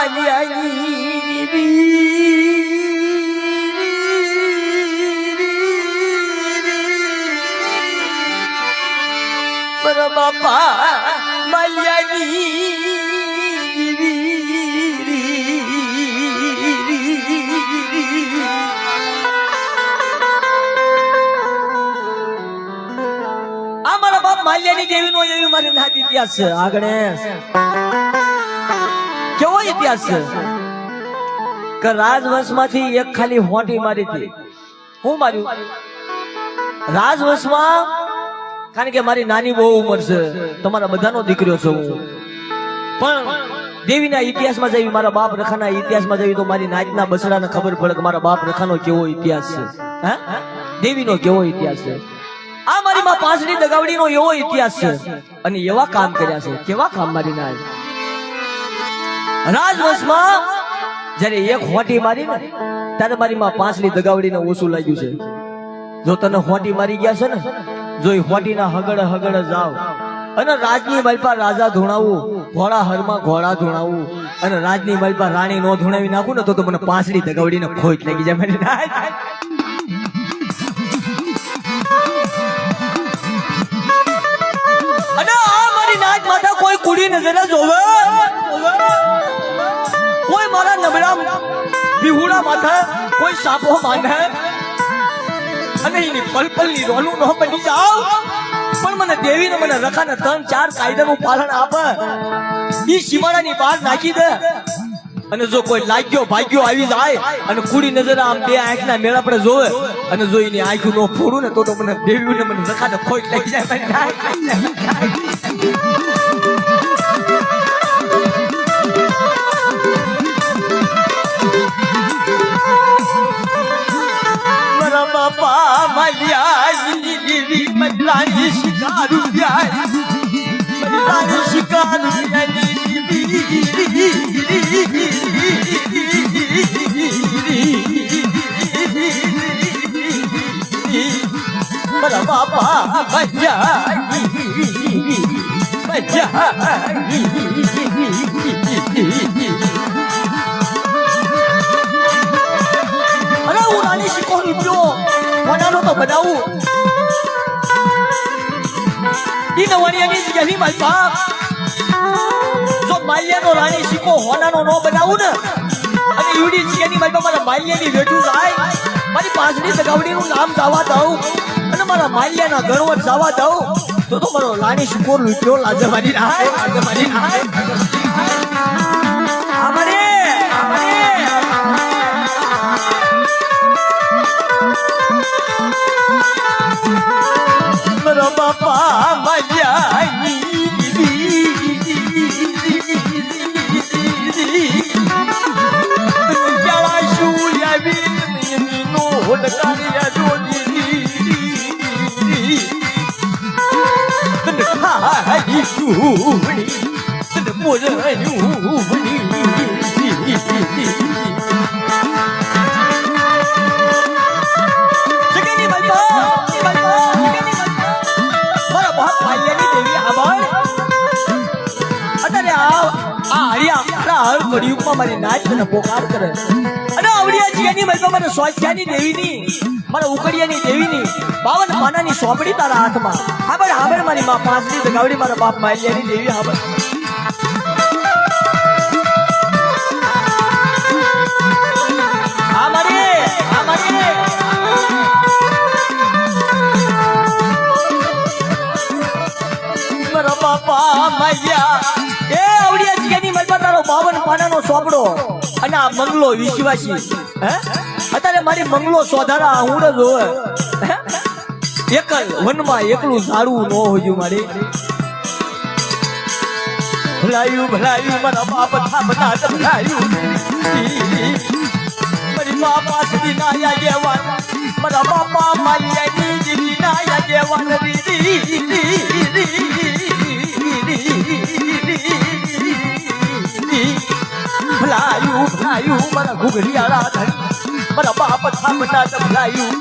મારા બાપા માલ્યાની દેવી નો એવી મારી નાની ઇતિહાસ છે આગળ કેવો ઇતિહાસ છે કે રાજવંશમાંથી એક ખાલી હોટી મારી હતી હું માર્યું રાજવંશમાં કારણ કે મારી નાની બહુ ઉંમર છે તમારા બધાનો દીકરો છું હું પણ દેવીના ઇતિહાસમાં જઈ મારા બાપ રખાના ઇતિહાસમાં જઈ તો મારી નાચના બસડાને ખબર પડે કે મારા બાપ રખાનો કેવો ઇતિહાસ છે હે દેવીનો કેવો ઇતિહાસ છે આ મારી માં પાંચડી દગાવડીનો એવો ઇતિહાસ છે અને એવા કામ કર્યા છે કેવા કામ મારી નાચ રાજવંશમાં જયારે એક હોટી મારી ને ત્યારે મારી માં પાંચડી દગાવડીને ઓછું લાગ્યું છે જો તને હોટી મારી ગયા છે ને જો એ હોટીના હગડે હગડે જાવ અને રાજની માલપા રાજા ધૂણાવું ઘોડા હરમાં ઘોડા ધૂણાવું અને રાજની માલપા રાણી નો ધૂણાવી નાખું ને તો મને પાંચડી દગાવડીને ખોટ લાગી જાય મારી નાચ અને આ મારી નાચ માથા કોઈ કુડી નજરે જોવે કોઈ મારા નબળા બિહુડા માથા કોઈ સાપો માને અને એની પલપલની રોનું ન બની જાવ પણ મને દેવીને મને રખાને 3-4 કાયદાનું પાલન આપે ઈ સીમાડાની બહાર નાખી દે અને જો કોઈ લાગ્યો ભાગ્યો આવી જાય અને કુડી નજર આમ બે આંખના મેળા પડે જોવે અને જો એની આંખું નો ફોડું ને તો મને દેવીને મને રખાને ખોટ લાગી જાય મારા બાપા મલિયાની દેવી મલાની શિકારું જાય મલાની શિકારું મારા બાપા અરે હું રાણી શીખો રૂપિયો વડાનો તો બનાવું ઈ નવાણિયાની જગ્યાની મારી બાપ જો માલ્યાનો રાણી શીખો હોનાનો નો બનાવું ને અને યુડી જગ્યાની મારી બાપ મારા માલ્યાની વેઠું જાય મારી પાંચડી દગાવડીનું નામ જવા દઉં અને મારા માલ્યાના ગણવટ જવા દઉં તો મારો રાણી શીખો રૂપિયો લાજે મારી રાય આજે મારી રાય અમારે મારા બાપા મલિયાની મારી નાચ મને પોકાર કરે અને આવડિયા જીની મલપા મને સ્વાધ્યાયની દેવીની મારા ઉકડિયાની દેવીની 52 પાનાની સોપડી તારા હાથમાં હાબર મારી માં પાંચડી દગાવડી મારા બાપ માલિયાની દેવી હાબર મારા બાપા માલિયા એ આવડિયા જીની મલપા તારો 52 પાનાનો સોપડો અને આ મંગલો વિશ્વાસી હે અત્યારે મારી મંગલો સોધારા હું જ હોય એકલ વનમાં એકલું ઝાડવું ન હોયું મારી ભલાયું ભલાયું મારા બાપ થાબના ભલાયું મારી બાપા સુધી ના આગેવાન મારા બાપા માલિયાની દીદી ના આગેવાન ભલાયું ભલાયું મારા ઘુઘરિયાળા ધણી મારા બાપ થાબના ભલાયું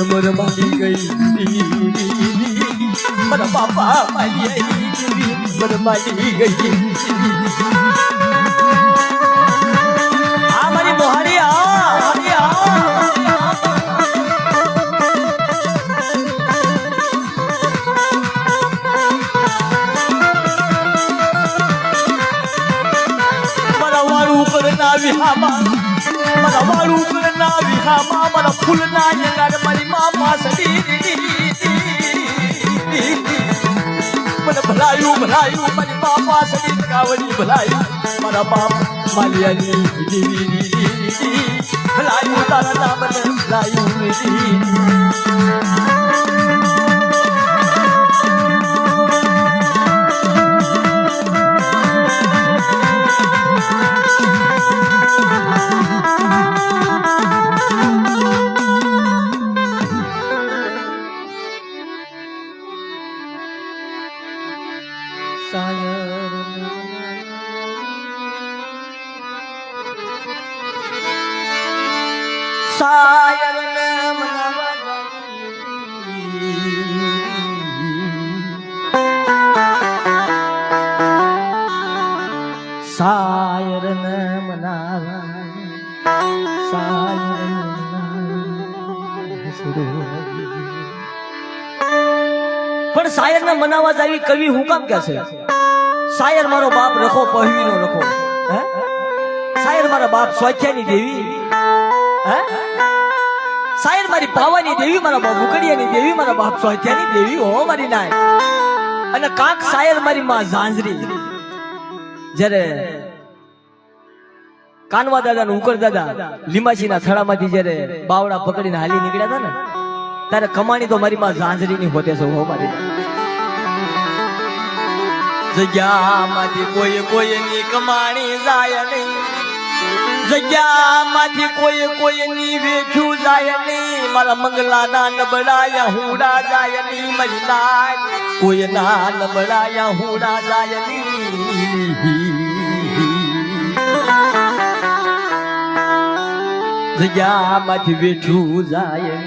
नंबर मानी गई मेरा पापा मानी नंबर मानी गई हमारी मोहारी मारा वाळू करना विहामा मारा वाळू करना विहामा मारा फूलना यंगार मारी मामा सडी મને ભલાયું ભલાયું મારી બાપા સડી કાવડી ભલાયું મારા બાપ માલિયાની ભલાયું તારા નામ ભલાયું શાયર ને મનાવા શાયર ને મનાવા પણ શાયર ને મનાવા જાવી કવિ હું કામ કે છે શાયર મારો બાપ રખો પહવી નો રખો હે શાયર મારા બાપ સ્વાખ્યાની દેવી હે શાયર મારી પાવાની દેવી મારા બાપ ઉકડિયાની દેવી મારા બાપ સ્વાખ્યાની દેવી હો મારી નાય અને કાંક શાયર મારી માં ઝાંઝરી જ્યારે કાનવા દાદા ને ઉકર દાદા લીમાચીના થડામાંથી જ્યારે બાવડા પકડીને હાલી નીકળ્યા હતા ને ત્યારે કમાણી તો મારી માં ઝાંઝરીની હોતે છે હો મારી જગ્યામાંથી કોઈની કમાણી જાય નહીં જગ્યામાંથી કોઈની વેખ્યું જાય નહીં મારા મંગલાના નબળાયા હુડા જાય નહીં મારી નાય કોઈના નબળાયા હુડા જાય નહીં જગ્યામાંથી વેઠું જાય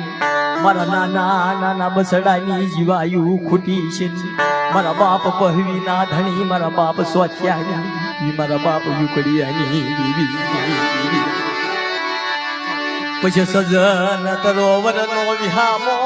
મારા નાના નાના બસડાની જીવાયું ખૂટી છે મારા બાપ પહવીના ધણી મારા બાપ સ્વાખ્યાની મારા બાપ યુકડિયાની પછી સજન તરોવર નો વિહામો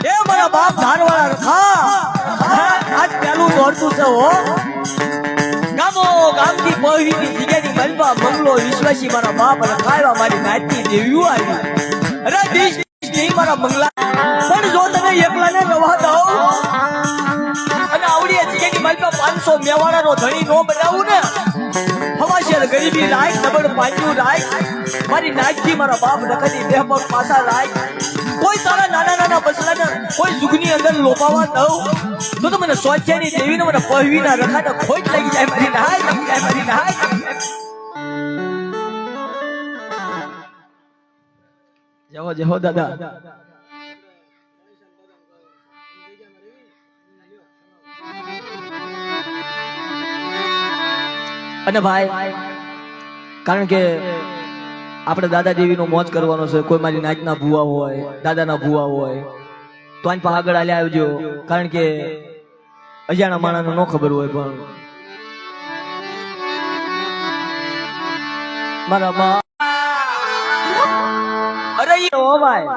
એ મારા બાપ ધારવાળા રખા આજ પેલું દોડતું છે હો ગામથી પહોંચી જગ્યાની મલબા બંગલો વિશ્વાસી મારા બાપ રખાયા મારી નાતી દેવીઓ આવી અરે દેશ નહીં મારા બંગલા પણ જો તને એકલાને રવા દઉં અને આવડી જગ્યાની મલબા 500 મેવાડાનો ધણી નો બનાવું ને હવાશેર ગરીબી લાયક ડબલ પાંજુ લાયક મારી નાચથી મારા બાપ નખની દેહ પગ પાછા લાયક કોઈ તારા નાના નાના બસડાને કોઈ જુગની અંદર લોપાવા દઉં તો મને સ્વાધ્યાયની દેવીને મને પહવીના રખાને ખોટ લાગી જાય મારી નાય લાગી જાય મારી નાય. જવો જવો દાદા. અને ભાઈ કારણ કે આપણે દાદા દેવીનો મોજ કરવાનો છે. કોઈ મારી નાચના ભૂવા હોય, દાદાના ભૂવા હોય તો આની પાસે આગળ આલ્યા આવજો. કારણ કે અજાણા માણસને ન ખબર હોય પણ મારા બા અરે ઓ ભાઈ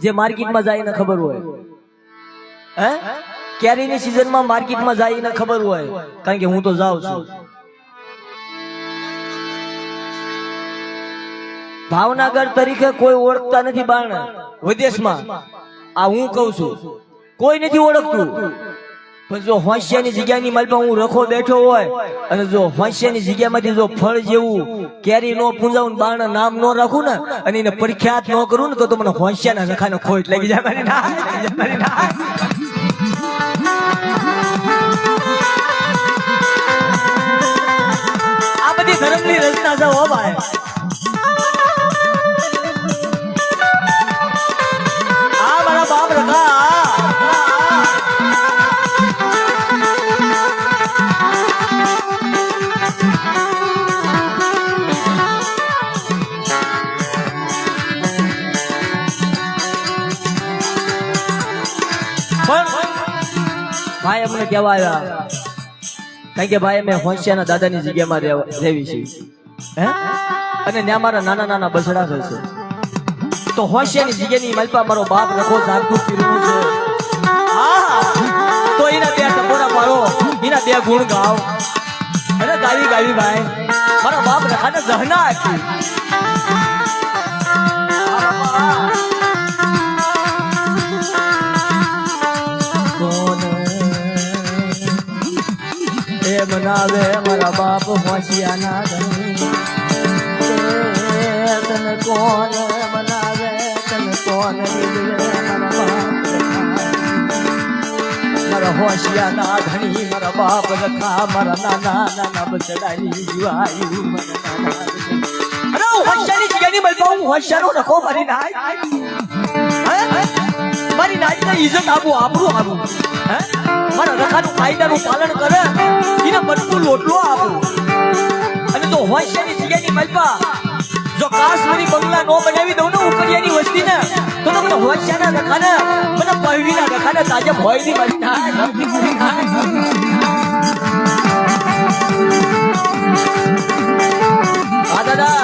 જે માર્કેટમાં જાય ને ખબર હોય હે કેરીની સીઝનમાં માર્કેટમાં જાય ને ખબર હોય. કારણ કે હું તો જાઉં છું. ભાવનગર તરીકે કોઈ ઓળખતા નથી બાણ વિદેશમાં. આ હું કઉ છું કોઈ નથી ઓળખતું. પણ જો હોશિયાની જગ્યાની માલમાં હું રખો બેઠો હોય અને જો હોશિયાની જગ્યામાંથી જો ફળ જેવું કેરી નો પૂંજાવું બાણ નામ નો રાખું ને અને એને પ્રખ્યાત ન કરું ને તો મને હોશિયાના રખાને ખોટ લાગી જાય મારી ના. આ બધી ધર્મની રચના છે હો ભાઈ. બાપ રખા ભાઈ અમને કેવા આવ્યા કારણ કે ભાઈ અમે હોશિયાના દાદાની જગ્યામાં રહેવી છે અને ત્યાં મારા નાના નાના બસડા થશે. તો હોશિયાની જગ્યાની માલપા મારો બાપ રખો જાગતું પીરવું છે. તો એના બે ટપોરા મારો, એના બે ગુણ ગાવ અને ગાવી ગાવી ભાઈ મારા બાપ રખાને ગહના આપી. એ મનાવે મારા બાપ હોશિયાના ધણી તને કોણ મનાવે તને કોણ મારા હોશિયાના ધણી મારા બાપ રખા મારા નાના નાના બસડાની જીવાયું અરે હોશિયારી જગ્યાની મલપા હું હોશિયારો રખો મારી નાય મારી નાયને ઇજ્જત આપું આપણું આપું મારા રખાનું કાયદાનું પાલન કરે એને બધું લોટલો આપું. અને તો હોશિયારી જગ્યાની મલપા જો કાશ્મીરી બંગલા નો બનાવી દઉં ને ઉપરિયાની વસ્તી ને તો મને હોશિયાના રખાને મને પહવીના રખાને તાજે ભોયની મારી નાય. આ દાદા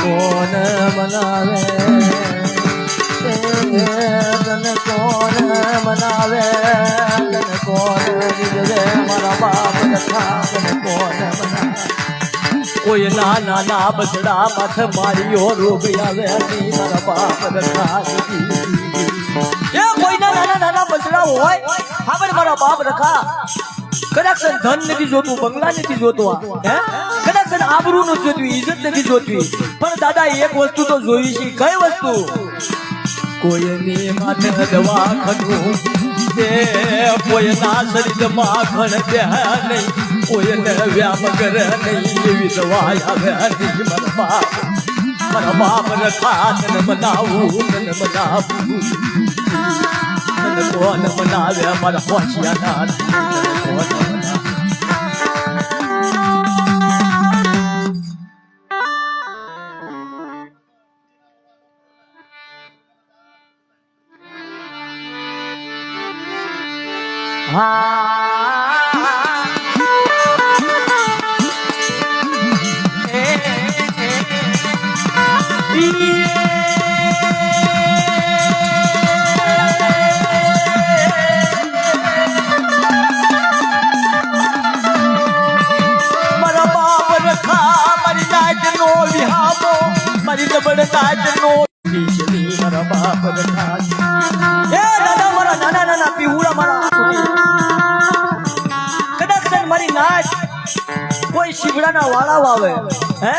કોણ મનાવે તને કોણ મનાવે તને કોણ રીઝવે મારા બાપ રખા તને કોણ મનાવે. કોઈ નાના ના બસડા માથે મારીઓ રોગ આવે મારા બાપ રખા. એ કોઈના નાના નાના બસડા હોય હા પણ મારા બાપ રખા કદાચ ધન નથી જોતું, બંગલા નથી જોતું, કદાચ આબરૂ નથી જોતું, ઇજ્જત નથી જોતી, પણ દાદા એક વસ્તુ તો જોઈ છે. કઈ વસ્તુ? કોઈની માથે દવાખાનું દે કોઈના શરીરમાં ખણ દે નહીં, કોઈને વ્યાપ કરે નહીં એવી દવા આવે નહીં. મારા બાપ રખા તને મનાવું તને મનાવું તને કોણ મનાવે મારા હોશિયાના મારી જબડ કાચનો બીજની મારા બાપ રખા. એ દાદા મારા નાના નાના પીહુડા મારા શીબડાના વાળાઓ આવે હે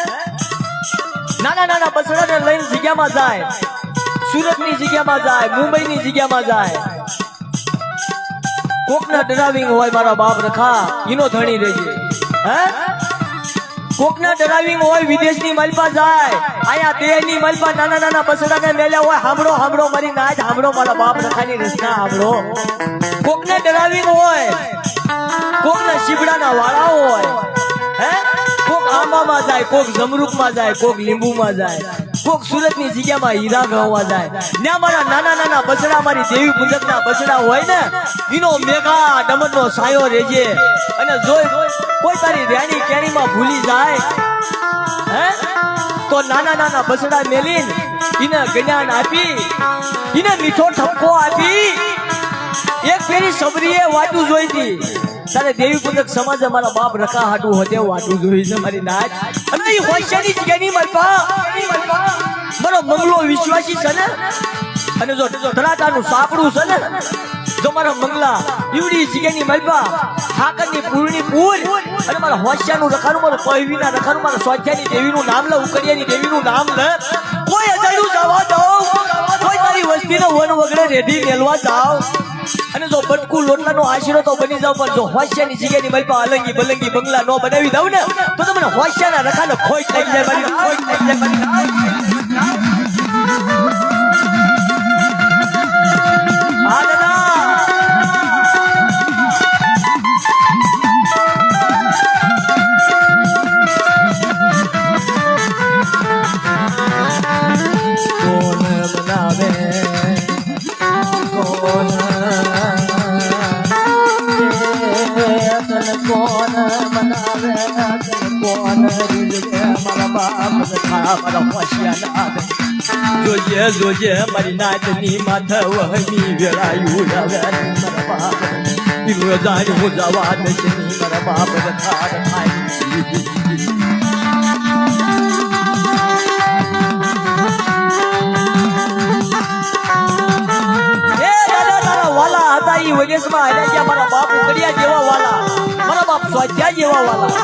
નાના નાના બસડાને લઈને જગ્યામાં જાય સુરતની જગ્યામાં જાય મુંબઈની જગ્યામાં જાય કોકના ડરાવિંગ હોય મારા બાપ રખા ઈનો ધણી રહેજે હે કોકના ડરાવિંગ હોય વિદેશની મલપા જાય આયા દેહની મલપા નાના નાના બસડાને મેલ્યા હોય હાંભળો હાંભળો મારી નાચ હાંભળો મારા બાપ રખાની રચના હાંભળો કોકને ડરાવિંગ હોય કોકના શીબડાના વાળાઓ હોય હે કોક આંબામાં જાય કોક જમરૂકમાં જાય કોક લીંબુમાં જાય કોક સુરતની જગ્યામાં હીરા ગણવા જાય ને મારા નાના નાના બસડા મારી દેવી પૂજકના બસડા હોય ને ઈનો મેઘા ડમરનો સાયો રેજે અને જોઈ કોઈ તારી રાણી કેણીમાં ભૂલી જાય હે તો નાના નાના બસડા મેલીન ઈને જ્ઞાન આપી ઈને મીઠો ઠપકો આપી એક ફેરી સબરીએ વાટું જોઈતી તારે દેવી પૂજક સમાજ અમારા બાપ રખા હાટું હોતે વાટું જોઈ છે મારી નાચ અને ઈ હોશિયારી જગ્યાની મલપા મારો મંગલો વિશ્વાસી છે ને અને જો ધરાટાનું સાપડું છે ને જો મારા મંગલા ઈવડી જગ્યાની મલપા હાકરની પૂર્ણી પૂર અને મારા હોશિયાનું રખાનું મારું પહવીના રખાનું મારા સ્વાધ્યાયની દેવીનું નામ લે ઉકડિયાની દેવીનું નામ લે કોઈ અજાણ્યું જવા દો કોઈ તારી વસ્તીનો વન વગડે રેડી મેલવા જાવ અને જો બટકું લોટલાનો આશીરો તો બની જાવ પણ જો હોશિયાની જગ્યાની મલપા અલંગી બલંગી બંગલા નો બનાવી દઉં ને તો તમને હોશિયાના રખાને ખોટ થઈ જાય મારી ખોટ થઈ જાય મારી હા દાદા કોણ બનાવે કોણ બનાવે કોણ મારા બાપ મારા હોશિયાર જોજે જોજે મારી નાચની માથે વહમી વેળાયું આવે મારા બાપ ઈનો જાણ હું જવા દશે મારા બાપ રખા રખાય વિદેશમાં હાલ્યા ગયા મારા બાપ ઉકડિયા જેવા વાલા મારા બાપ સ્વાધ્યાય જેવા વાલા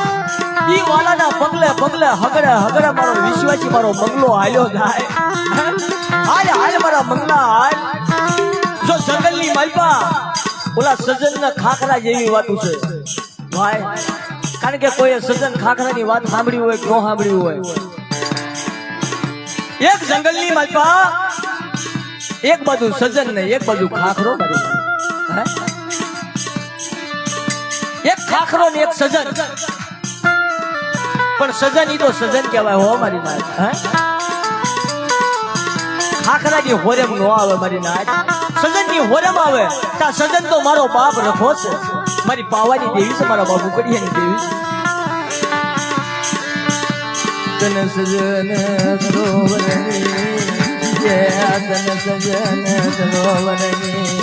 ઈ વાલાના પગલે પગલે હગડે હગડે મારો વિશ્વાસી મારો મંગલો હાલ્યો જાય હાલ હાલ મારા મંગલા હાલ જો જંગલની મલપા ઓલા સજનના ખાખરા જેવી વાતું છે ભાઈ કારણ કે કોઈ સજન ખાખરાની વાત સાંભળી હોય કે ન સાંભળી હોય એક જંગલની મલપા એક બાજુ સજન ને એક બાજુ ખાખરો મારી એક ખાખરો ને એક સજન પણ સજન ઈ તો સજન કહેવાય હો મારી નાચ ખાખરા ની હોરેમ નો આવે મારી નાચ સજન ની હોરેમ આવે તા સજન તો મારો બાપ રખો છે મારી પાવાની દેવી છે મારા બાપ ઉકડિયાની દેવી છે તન સજન સરોવરની તન સજન સરોવરની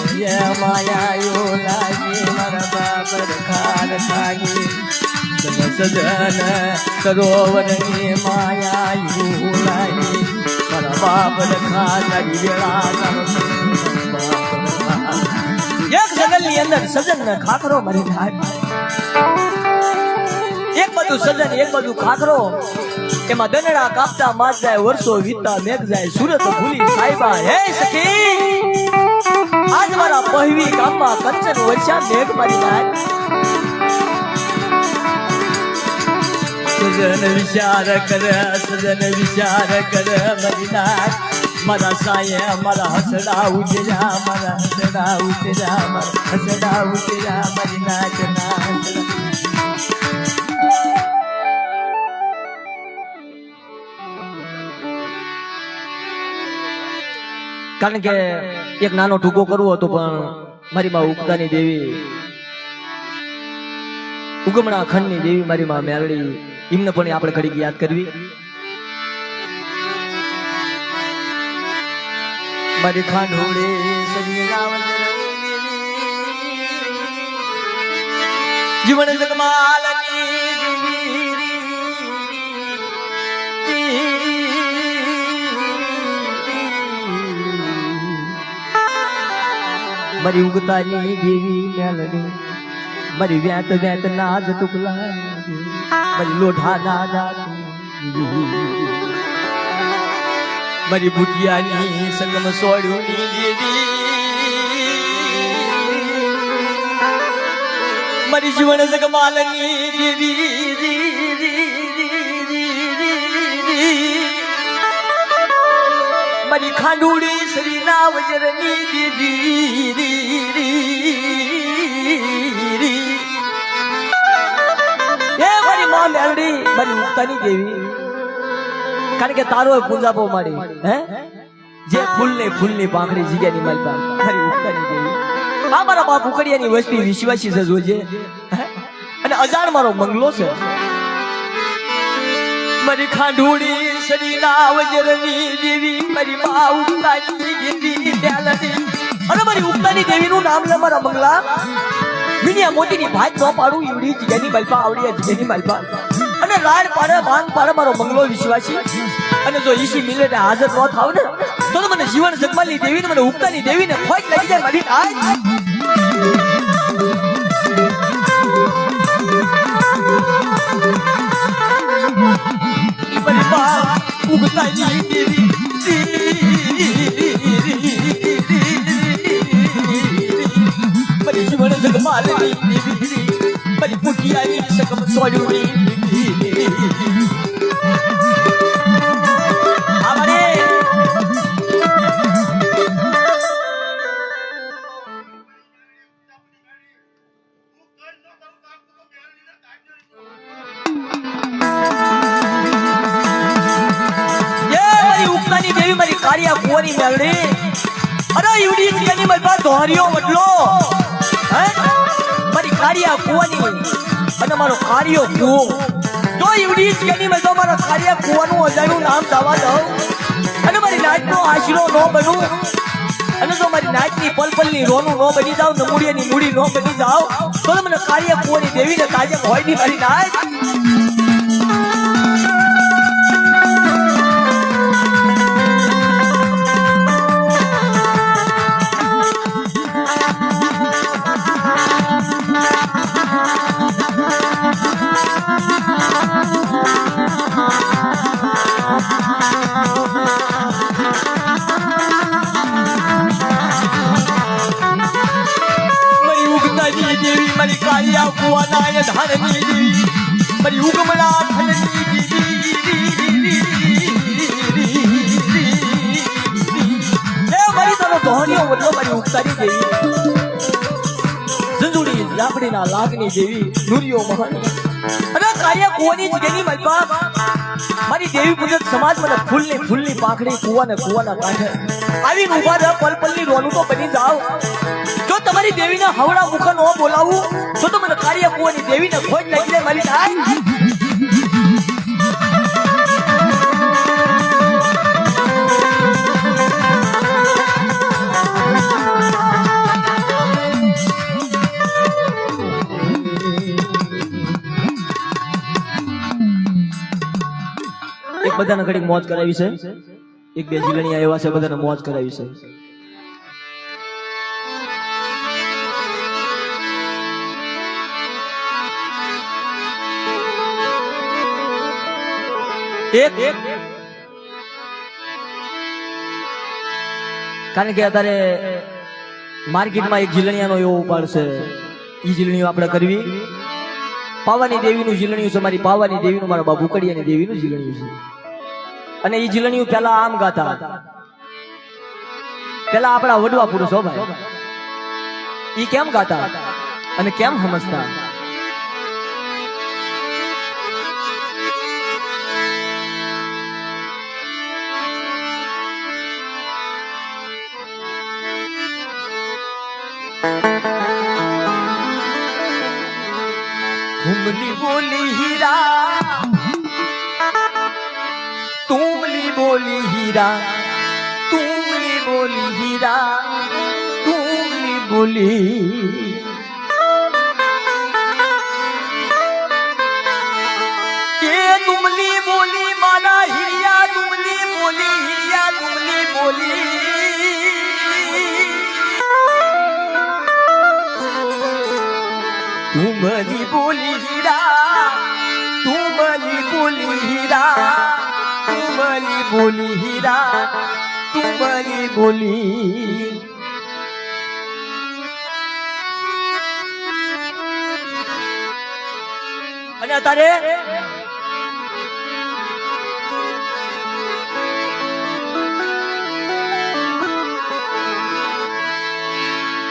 માયાયો લાગી મારા બાપ રખા રખાગી તન સજન સરોવરની માયાયો લાગી મારા બાપ રખા લાગી વેળા એક જંગલની અંદર સજન ને ખાખરો મરી જાય એક બધું સજન એક બધું ખાખરો એમાં દનડા કાપતા માસ જાય વર્ષો વીતતા મેઘ જાય સુરત ભૂલી સાહેબા હે સખી આજ મારા પહવી ગામમાં કંચન વર્ષા મેઘ મારી જાય સજન વિચાર કરે મારી નાચ મારા સાયે મારા હસડા ઉજરા મારા હસડા ઉજરા મારા હસડા ઉજરા મારી નાચ ના કારણ કે એક નાનો ટૂંકો કરવો હતો પણ મારી માં ઉગતાની દેવી ઉગમણા ખંડની દેવી મારી માં મેલડી એમને પણ આપણે ઘડીક યાદ કરવી મારી ખાંડોળે જીવન જગમાલની મારી ઉગતાની દેવી મેલડી મારી વ્યાત વ્યાત ના જતુકલા મારી લોઢા ના જાત મારી ભૂટિયાની સંગમ સોડ્યું ની દેવી મારી જીવન જગમાલની દેવી મારી ખાંડુડી શ્રીના વજરની દેવી એ મારી માં મેલડી મારી ઉક્તાની દેવી કારણ કે તારો પૂંજાપો મારી હે જે ફૂલની પાંખડી જીગ્યાની માલપા મારી ઉક્તાની દેવી આ મારા બાપ ઉકડિયાની વસ્તી વિશ્વાસી છે જોજે અને અજાણ મારો મંગલો છે મારી ખાંડુડી શરીના વજરની દેવી મારી મા ઉક્તાની દેવી ત્યાલની અને મારી ઉક્તાની દેવીનું નામ લે મારા મંગલા મીડિયા મોતીની ભાત ન પાડું ઈવડી જીગાની માલપા આવડી જીગાની માલપા અને રાડ પાડે માંગ પાડે મારો મંગલો વિશ્વાસી અને જો ઈસી મિલેટ હાજર ન થાવ ને તો મને જીવન જગમાલની દેવી ને મને ઉક્તાની દેવી ને ખોટ લાગી જાય મારી આજ મારી બા ઉગતાની દેવી મારી જીવન જગમાલની દેવી મારી પુટિયાની સકમ સોડ્યુંની કાળિયા કુંવરી મેલડી અરે ઈવડી જીગાની માલપા દોહરિયો વડલો હે મારી કાળિયા કુંવરી અને મારો કાળિયો કુવો તો ઈવડી જીગાની માલપા મારા કાળિયા કુવાનું અજાણ્યું નામ દાવા દઉં અને મારી નાચનો આશરો ન બનું અને જો મારી નાચની પલપલની રોનું ન બની જાવ નમુડિયાની મૂડી ન બની જાવ તો મને કાળિયા કુંવરી દેવીને કાજે હોય ની મારી નાચ દેવી મારી કાળિયા કુવાના ધારની દેવી મારી ઉગમણા થલની દેવી એ મારી તારો દોહરિયો વડલો મારી ઉગતાની દેવી જંજુડી લાકડીના લાગની દેવી નુરિયો મહાની અને કાળિયા કુવાની જગ્યાની માલપા મારી દેવી પૂજક સમાજ મને ફૂલની પાંખડી કુવાના કાંઠે આવીને ઉભા રહે પલપલની રોનું તો બની જાવ જો તમારી દેવીને હવડા મુખ ન બોલાવું તો મને કાળિયા કુવાની દેવીને ખોજ લાગી જાય મારી નાય એક બધાને ઘડીક મોજ કરાવી છે એક બે જીલણી આવ્યા છે બધાને મોજ કરાવી છે કારણ કે અત્યારે માર્કેટમાં એક જીલણિયાનો એવો ઉપાડ છે ઈ જીલણીઓ આપણે કરવી પાવાની દેવીનું જીલણિયું છે મારી પાવાની દેવીનું મારા બાબુ કડિયાની દેવીનું જીલણિયું છે અને ઈ જીલણિયું પેલા આમ ગાતા પેલા આપણા વડવા પુરુષો ભાઈ ઈ કેમ ગાતા અને કેમ સમજતા तुमली बोली हीरा तुमली बोली हीरा तुमली बोली हीरा तुमली बोली ये तुमली बोली माना हिरिया तुमली बोली हिरिया तुमली बोली तुम મને બોલી હીરા તું મને બોલી હીરા તું મને બોલી હીરા તું મને બોલી અને અત્યારે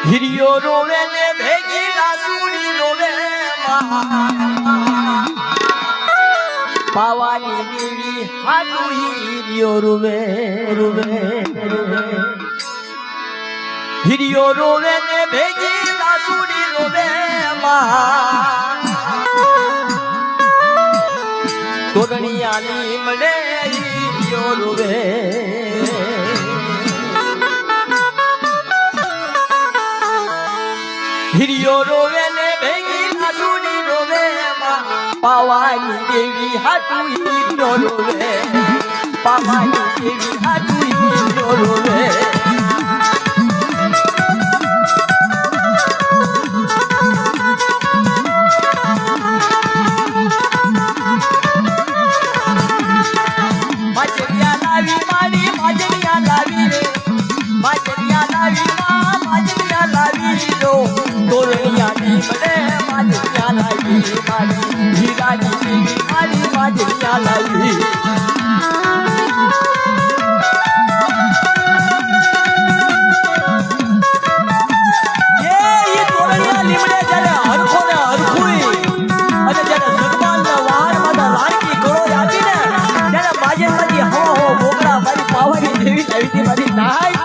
હિરિયો રોવે ને ભેગી લાસુડી રોવે પાવાની દેવી હાટુ હિરિયો રોવે રોવે હિરિયો રોવે ને ભેગી લાસુડી રોવે તોરણિયાની મળે હિરિયો રોવે હિરિયો રોવે ને ભેગી લાસુડી રોવે પાવાની દેવી હાટુ હિરિયો રોવે પાવાની દેવી હાટુ હિરિયો રોવે માજરિયા લાવી મારી માજરિયા લાવી રે માજરિયા લાવી માજરિયા લાવી રો તોરણિયાની મને માજરિયા લાવી મારી હીરાની દેવી મારી માજરિયા લાવી એ તોરણિયા લીમડે જ્યારે હરખો ને હરખુઈ અને જ્યારે સન્માન ના વાહનમાં રાણકી ગળો આપીને ત્યારે બાજેમાંથી હવા હો બોકડા મારી પાવાની દેવી લાવી હતી મારી નાય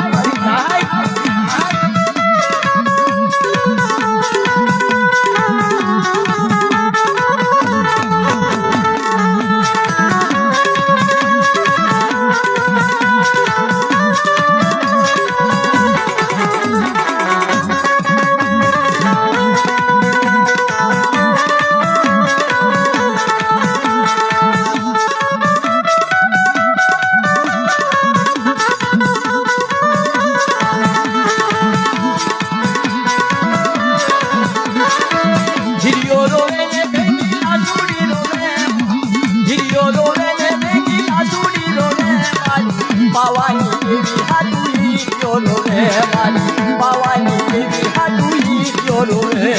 પાવાની દેવી હાટુ હિરિયો રોવે મારી પાવાની દેવી હાટુ હિરિયો રોવે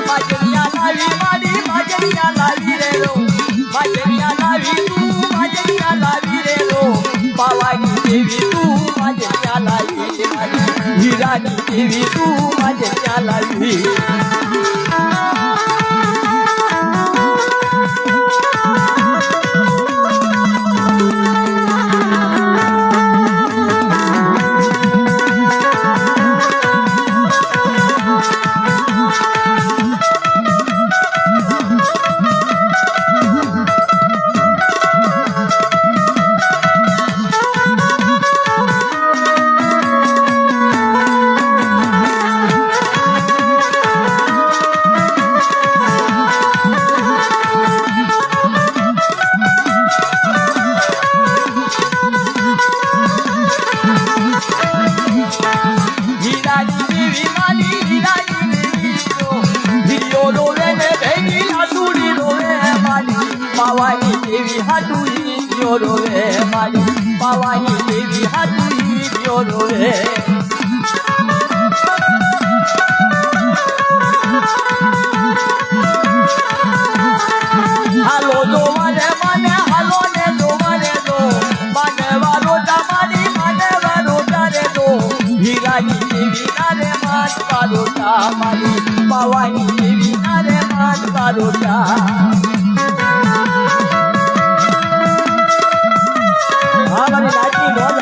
માજરિયા લાવી મારી માજરિયા લાવી રે રો માજરિયા લાવી તું માજરિયા લાવી રે રો પાવાની દેવી તું માજરિયા લાવી મારી હીરાની દેવી તું માજરિયા લાવી પાવાની દેવી હાટુ હિરિયો રોવે મારી પાવાની દેવી હાટુ હિરિયો રોવે હાલો જોવાને મને હાલો ને જોવાને દો માને વારો તમારી માને વારો તારે દો હીરાની દેવી નારે માન વારો મારી પાવાની દેવી નારે માન વારો મારી લાડકી ડોલ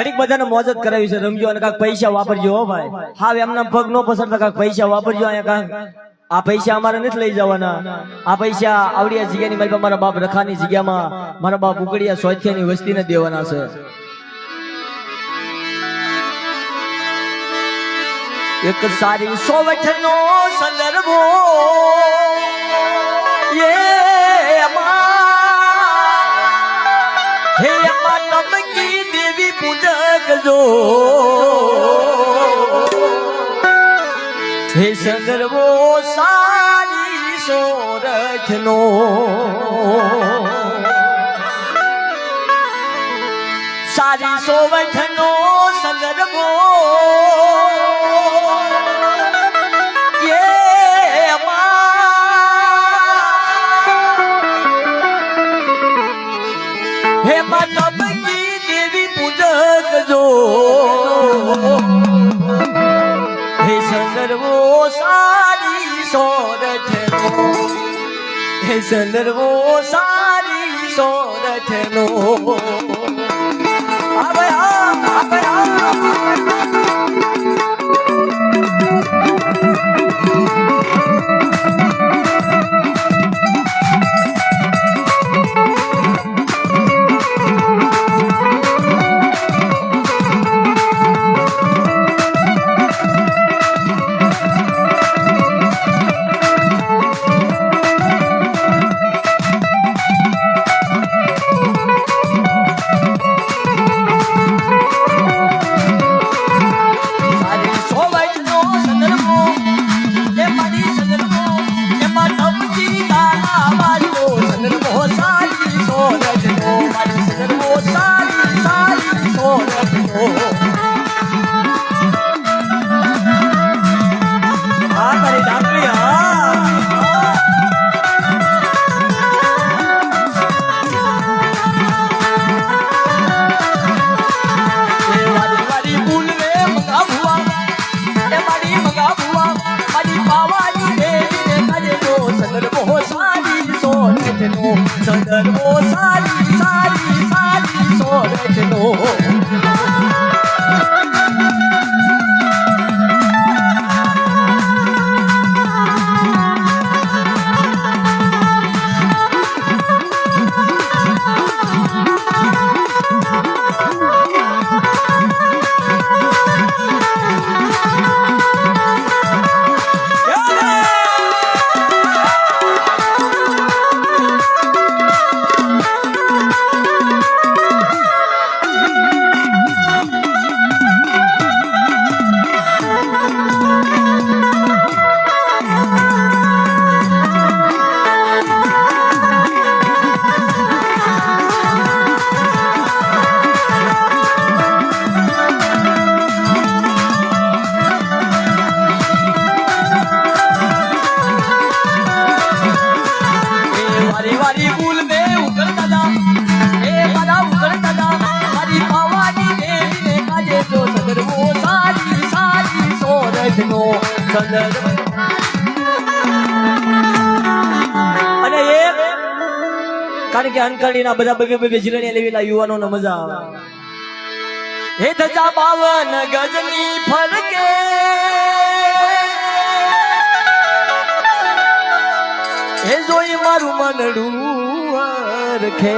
ઘડીક બધાને મોજ જ કરાવી છે રમજો અને કાંક પૈસા વાપરજો હો ભાઈ હા એમના પગ નો પસરતા કાંક પૈસા વાપરજો અહીંયા કાંક આ પૈસા અમારે નથી લઈ જવાના આ પૈસા આવડિયા જગ્યાની મારી પાસે મારા બાપ રખાની જગ્યામાં મારા બાપ ઉકડિયા સોથિયાની વસ્તીને દેવાના છે એક સારી સોવઠનો સંદર્ભો હે તમકી દેવી પૂજક જો હે સંદર્ભો સારી સોરઠનો સારી સોવઠનો સંદર્ભો હે તમકી દેવી પૂજક જો હે સંદર્ભો સારી સોરઠનો હે સંદર્ભો સારી સોરઠનો સંદર્ભો સારી સારી સારી સોરઠનો અને એક કારણ કે અનકરણીના બધા બબે જીલણિયા લેવેલા યુવાનોને મજા આવે હે ધજા 52 ગજની ફરકે હે જોઈ મારું મનડું હરખે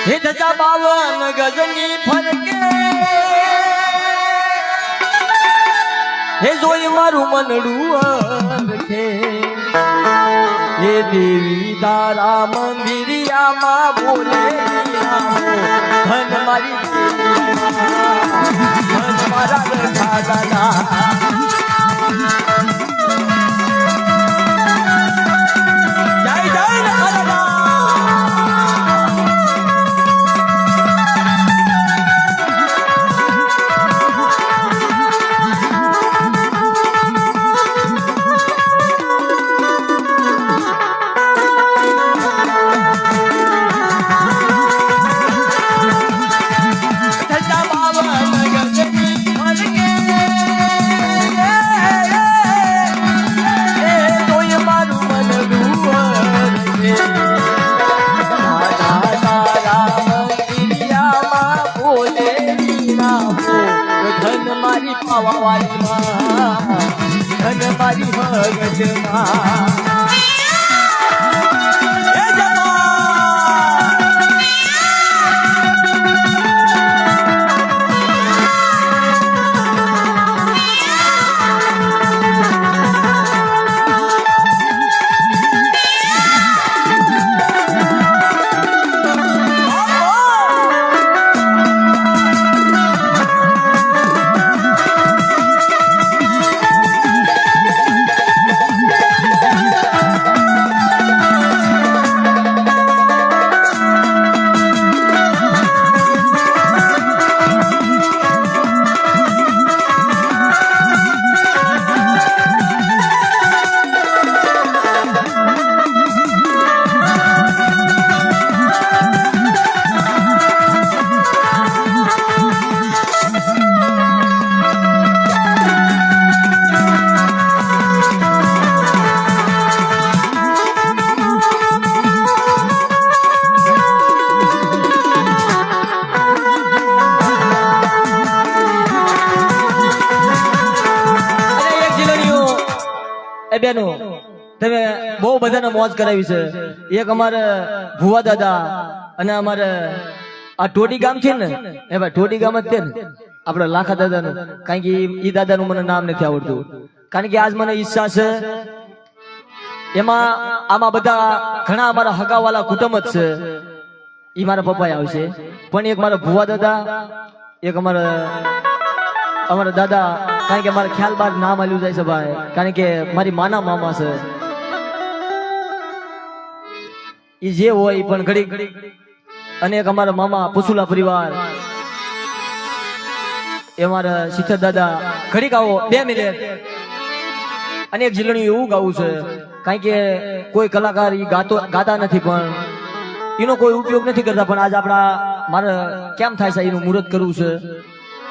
હે ધજા 52 ગજની ફરકે હે જોઈ મારું મનડું હરખે હે દેવી તારા મંદિરિયામાં બોલે ધન મારી ધન મારા રખા દાદા જગતમાં બેનો તમે બહુ બધાને મોજ કરાવી છે. એક અમારે ભુવા દાદા અને અમારે આ ટોડી ગામ છે ને એ ભાઈ ટોડી ગામ જ છે ને આપણે લાખા દાદાનું, કારણ કે ઈ દાદાનું મને નામ નથી આવડતું, કારણ કે આજ મને ઈચ્છા છે એમાં આમાં બધા ઘણા અમારા હગાવાલા કુટુંબ જ છે. ઈ મારા પપ્પા આવશે, પણ એક મારા ભુવા દાદા, એક અમારા દાદા, કારણ કે મારા ખ્યાલ બાદ નામ આલ્યું જાય છે ભાઈ, કારણ કે મારી માના મામા છે. ઈ જે હોય પણ ઘડીક, અને એક અમારા મામા પુસુલા પરિવાર, એ મારા શીતળ દાદા, ઘડીક આવો 2 મિનિટ. અને એક જીલણી એવું ગાવું છે, કારણ કે કોઈ કલાકાર ઈ ગાતા નથી, પણ એનો કોઈ ઉપયોગ નથી કરતા, પણ આજ આપણા મારે કેમ થાય છે એનું મુહૂર્ત કરવું છે,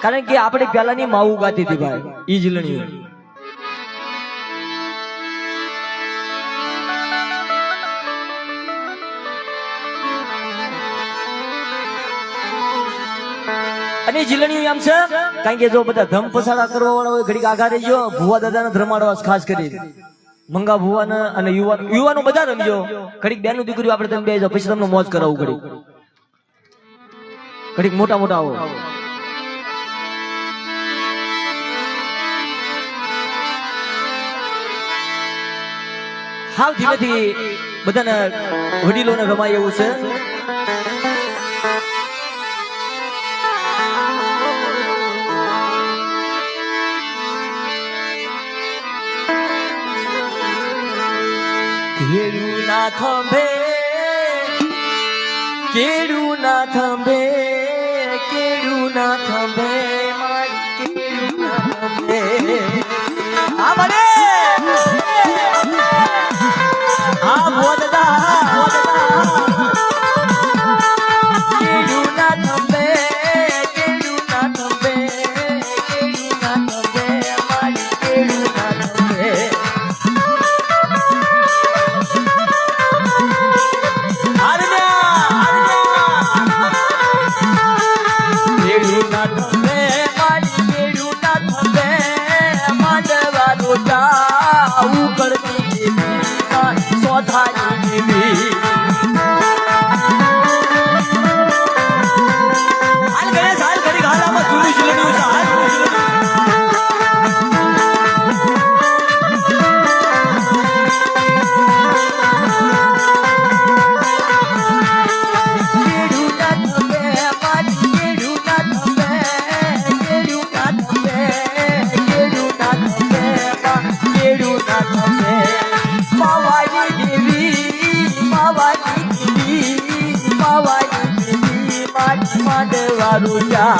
કારણ કે આપણે પહેલાની માવું ગાતી હતી ભાઈ ઈ જીલણી. અને જીલણી એમ છે, કારણ કે જો બધા ધમ પસાડા કરવા વાળા હોય ઘડીક આઘા રહી ગયો, ભુવા દાદાને ધ્રમાડવા ખાસ કરી મંગા ભુવાને અને યુવાનો બધા રમજો. ઘડીક બેનું દીકરીઓ આપણે તમે બે જાઓ, પછી તમને મોજ કરાવું. ઘડીક મોટા મોટા આવો. હાવ ધીમેથી બધાને વડીલોને રમાય એવું છે. કેળું ના થંભે, કેળું ના થંભે, કેળું ના થંભે, મારી કેળું ના થંભે. આ મને આ મોદા કેળું ના થંભે, કેળું ના થંભે, કેળું ના થંભે, મારી કેળું ના થંભે. માંડવારુજા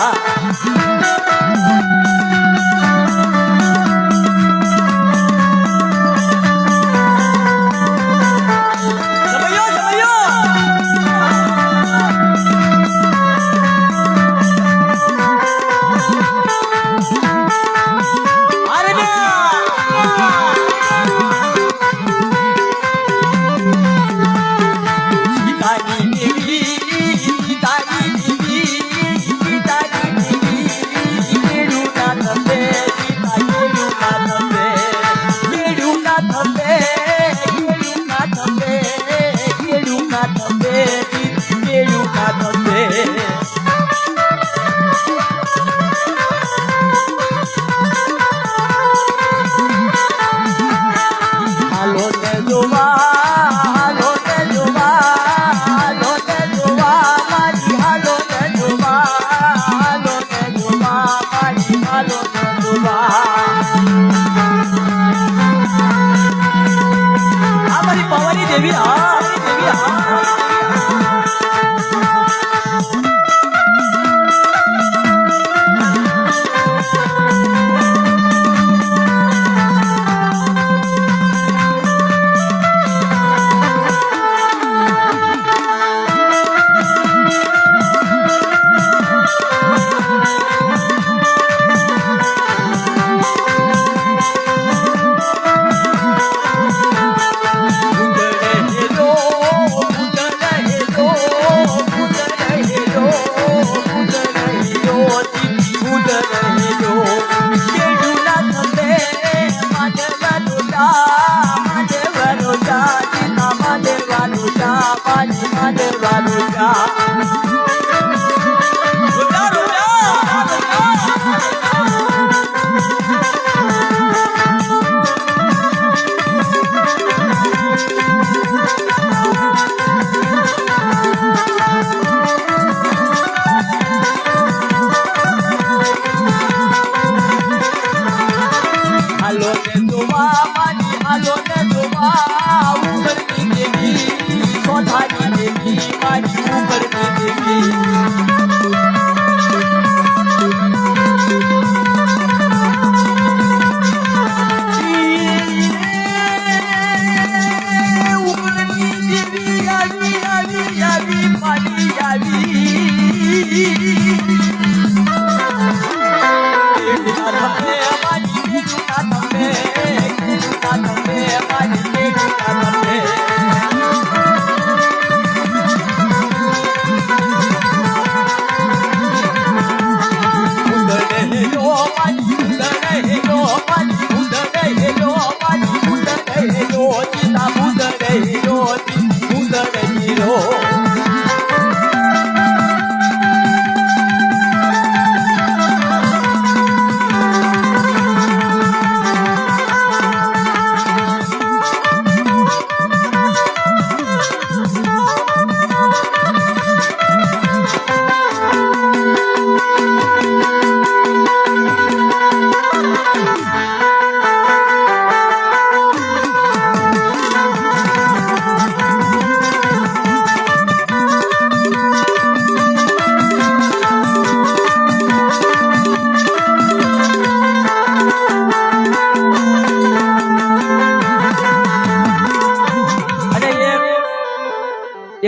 માનવાનું ચા મારી માનવાનું ચા હાલો ને જોવા મારી હાલો ને જોવા ઉપરની દેવી સોધાની દેવી મારી ઉપરની દેવી ઉપરની દેવી આવી આવી આવી મારી આવી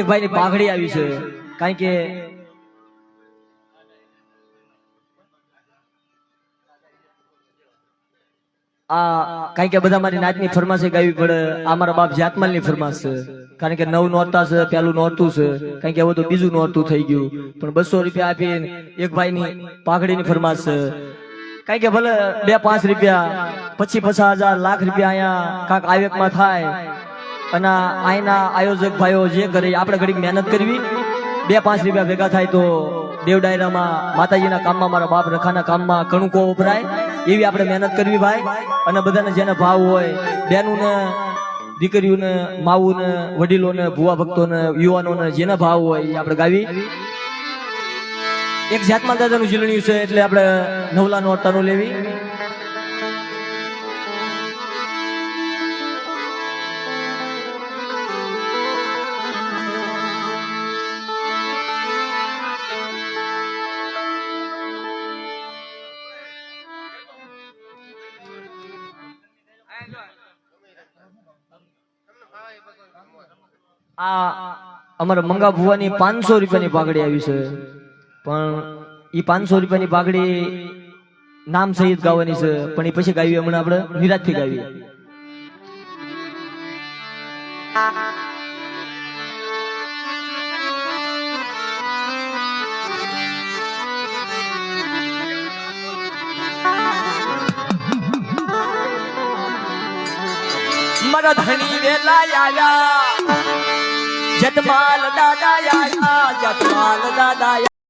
એક ભાઈ ની પાઘડી આવી છે કારણ કે બધા મારી નાચની ફરમાશે ગાવી પડે આ મારા બાપ જાતમાલ ની ફરમાશ છે કારણ કે 9 નોરતા છે પેલું નોરતું છે કારણ કે હવે તો બીજું નોરતું થઈ ગયું પણ 200 રૂપિયા આપીને એક ભાઈ ની પાઘડી ની ફરમાશ છે કારણ કે ભલે 2-5 રૂપિયા પછી 50,000 લાખ રૂપિયા અહીંયા કાંક આવેકમાં થાય અને આઈના આયોજક ભાઈઓ જે કરે આપણે ઘડીક મહેનત કરવી 2-5 રૂપિયા ભેગા થાય તો દેવ ડાયરામાં માતાજીના કામમાં મારા બાપ રખાના કામમાં કણુકો વપરાય એવી આપણે મહેનત કરવી ભાઈ અને બધાને જેને ભાવ હોય બહેનોને દીકરીઓને માવુને વડીલોને ભુવા ભક્તોને યુવાનોને જેને ભાવ હોય એ આપણે ગાવી એક જાતમાં દાદાનું ઝીલણ્યું છે એટલે આપણે નવલા નોરતાનું લેવી આ અમારા મંગા ભુવાની 500 રૂપિયાની પાઘડી આવી છે પણ ઈ 500 રૂપિયાની પાઘડી નામ સહિત ગાવાની છે પણ એ પછી ગાવી હમણાં આપણે નિરાજથી ગાવી મારા ધણી વેલા આયા જતમાલ દાદા આયા જતમાલ દાદા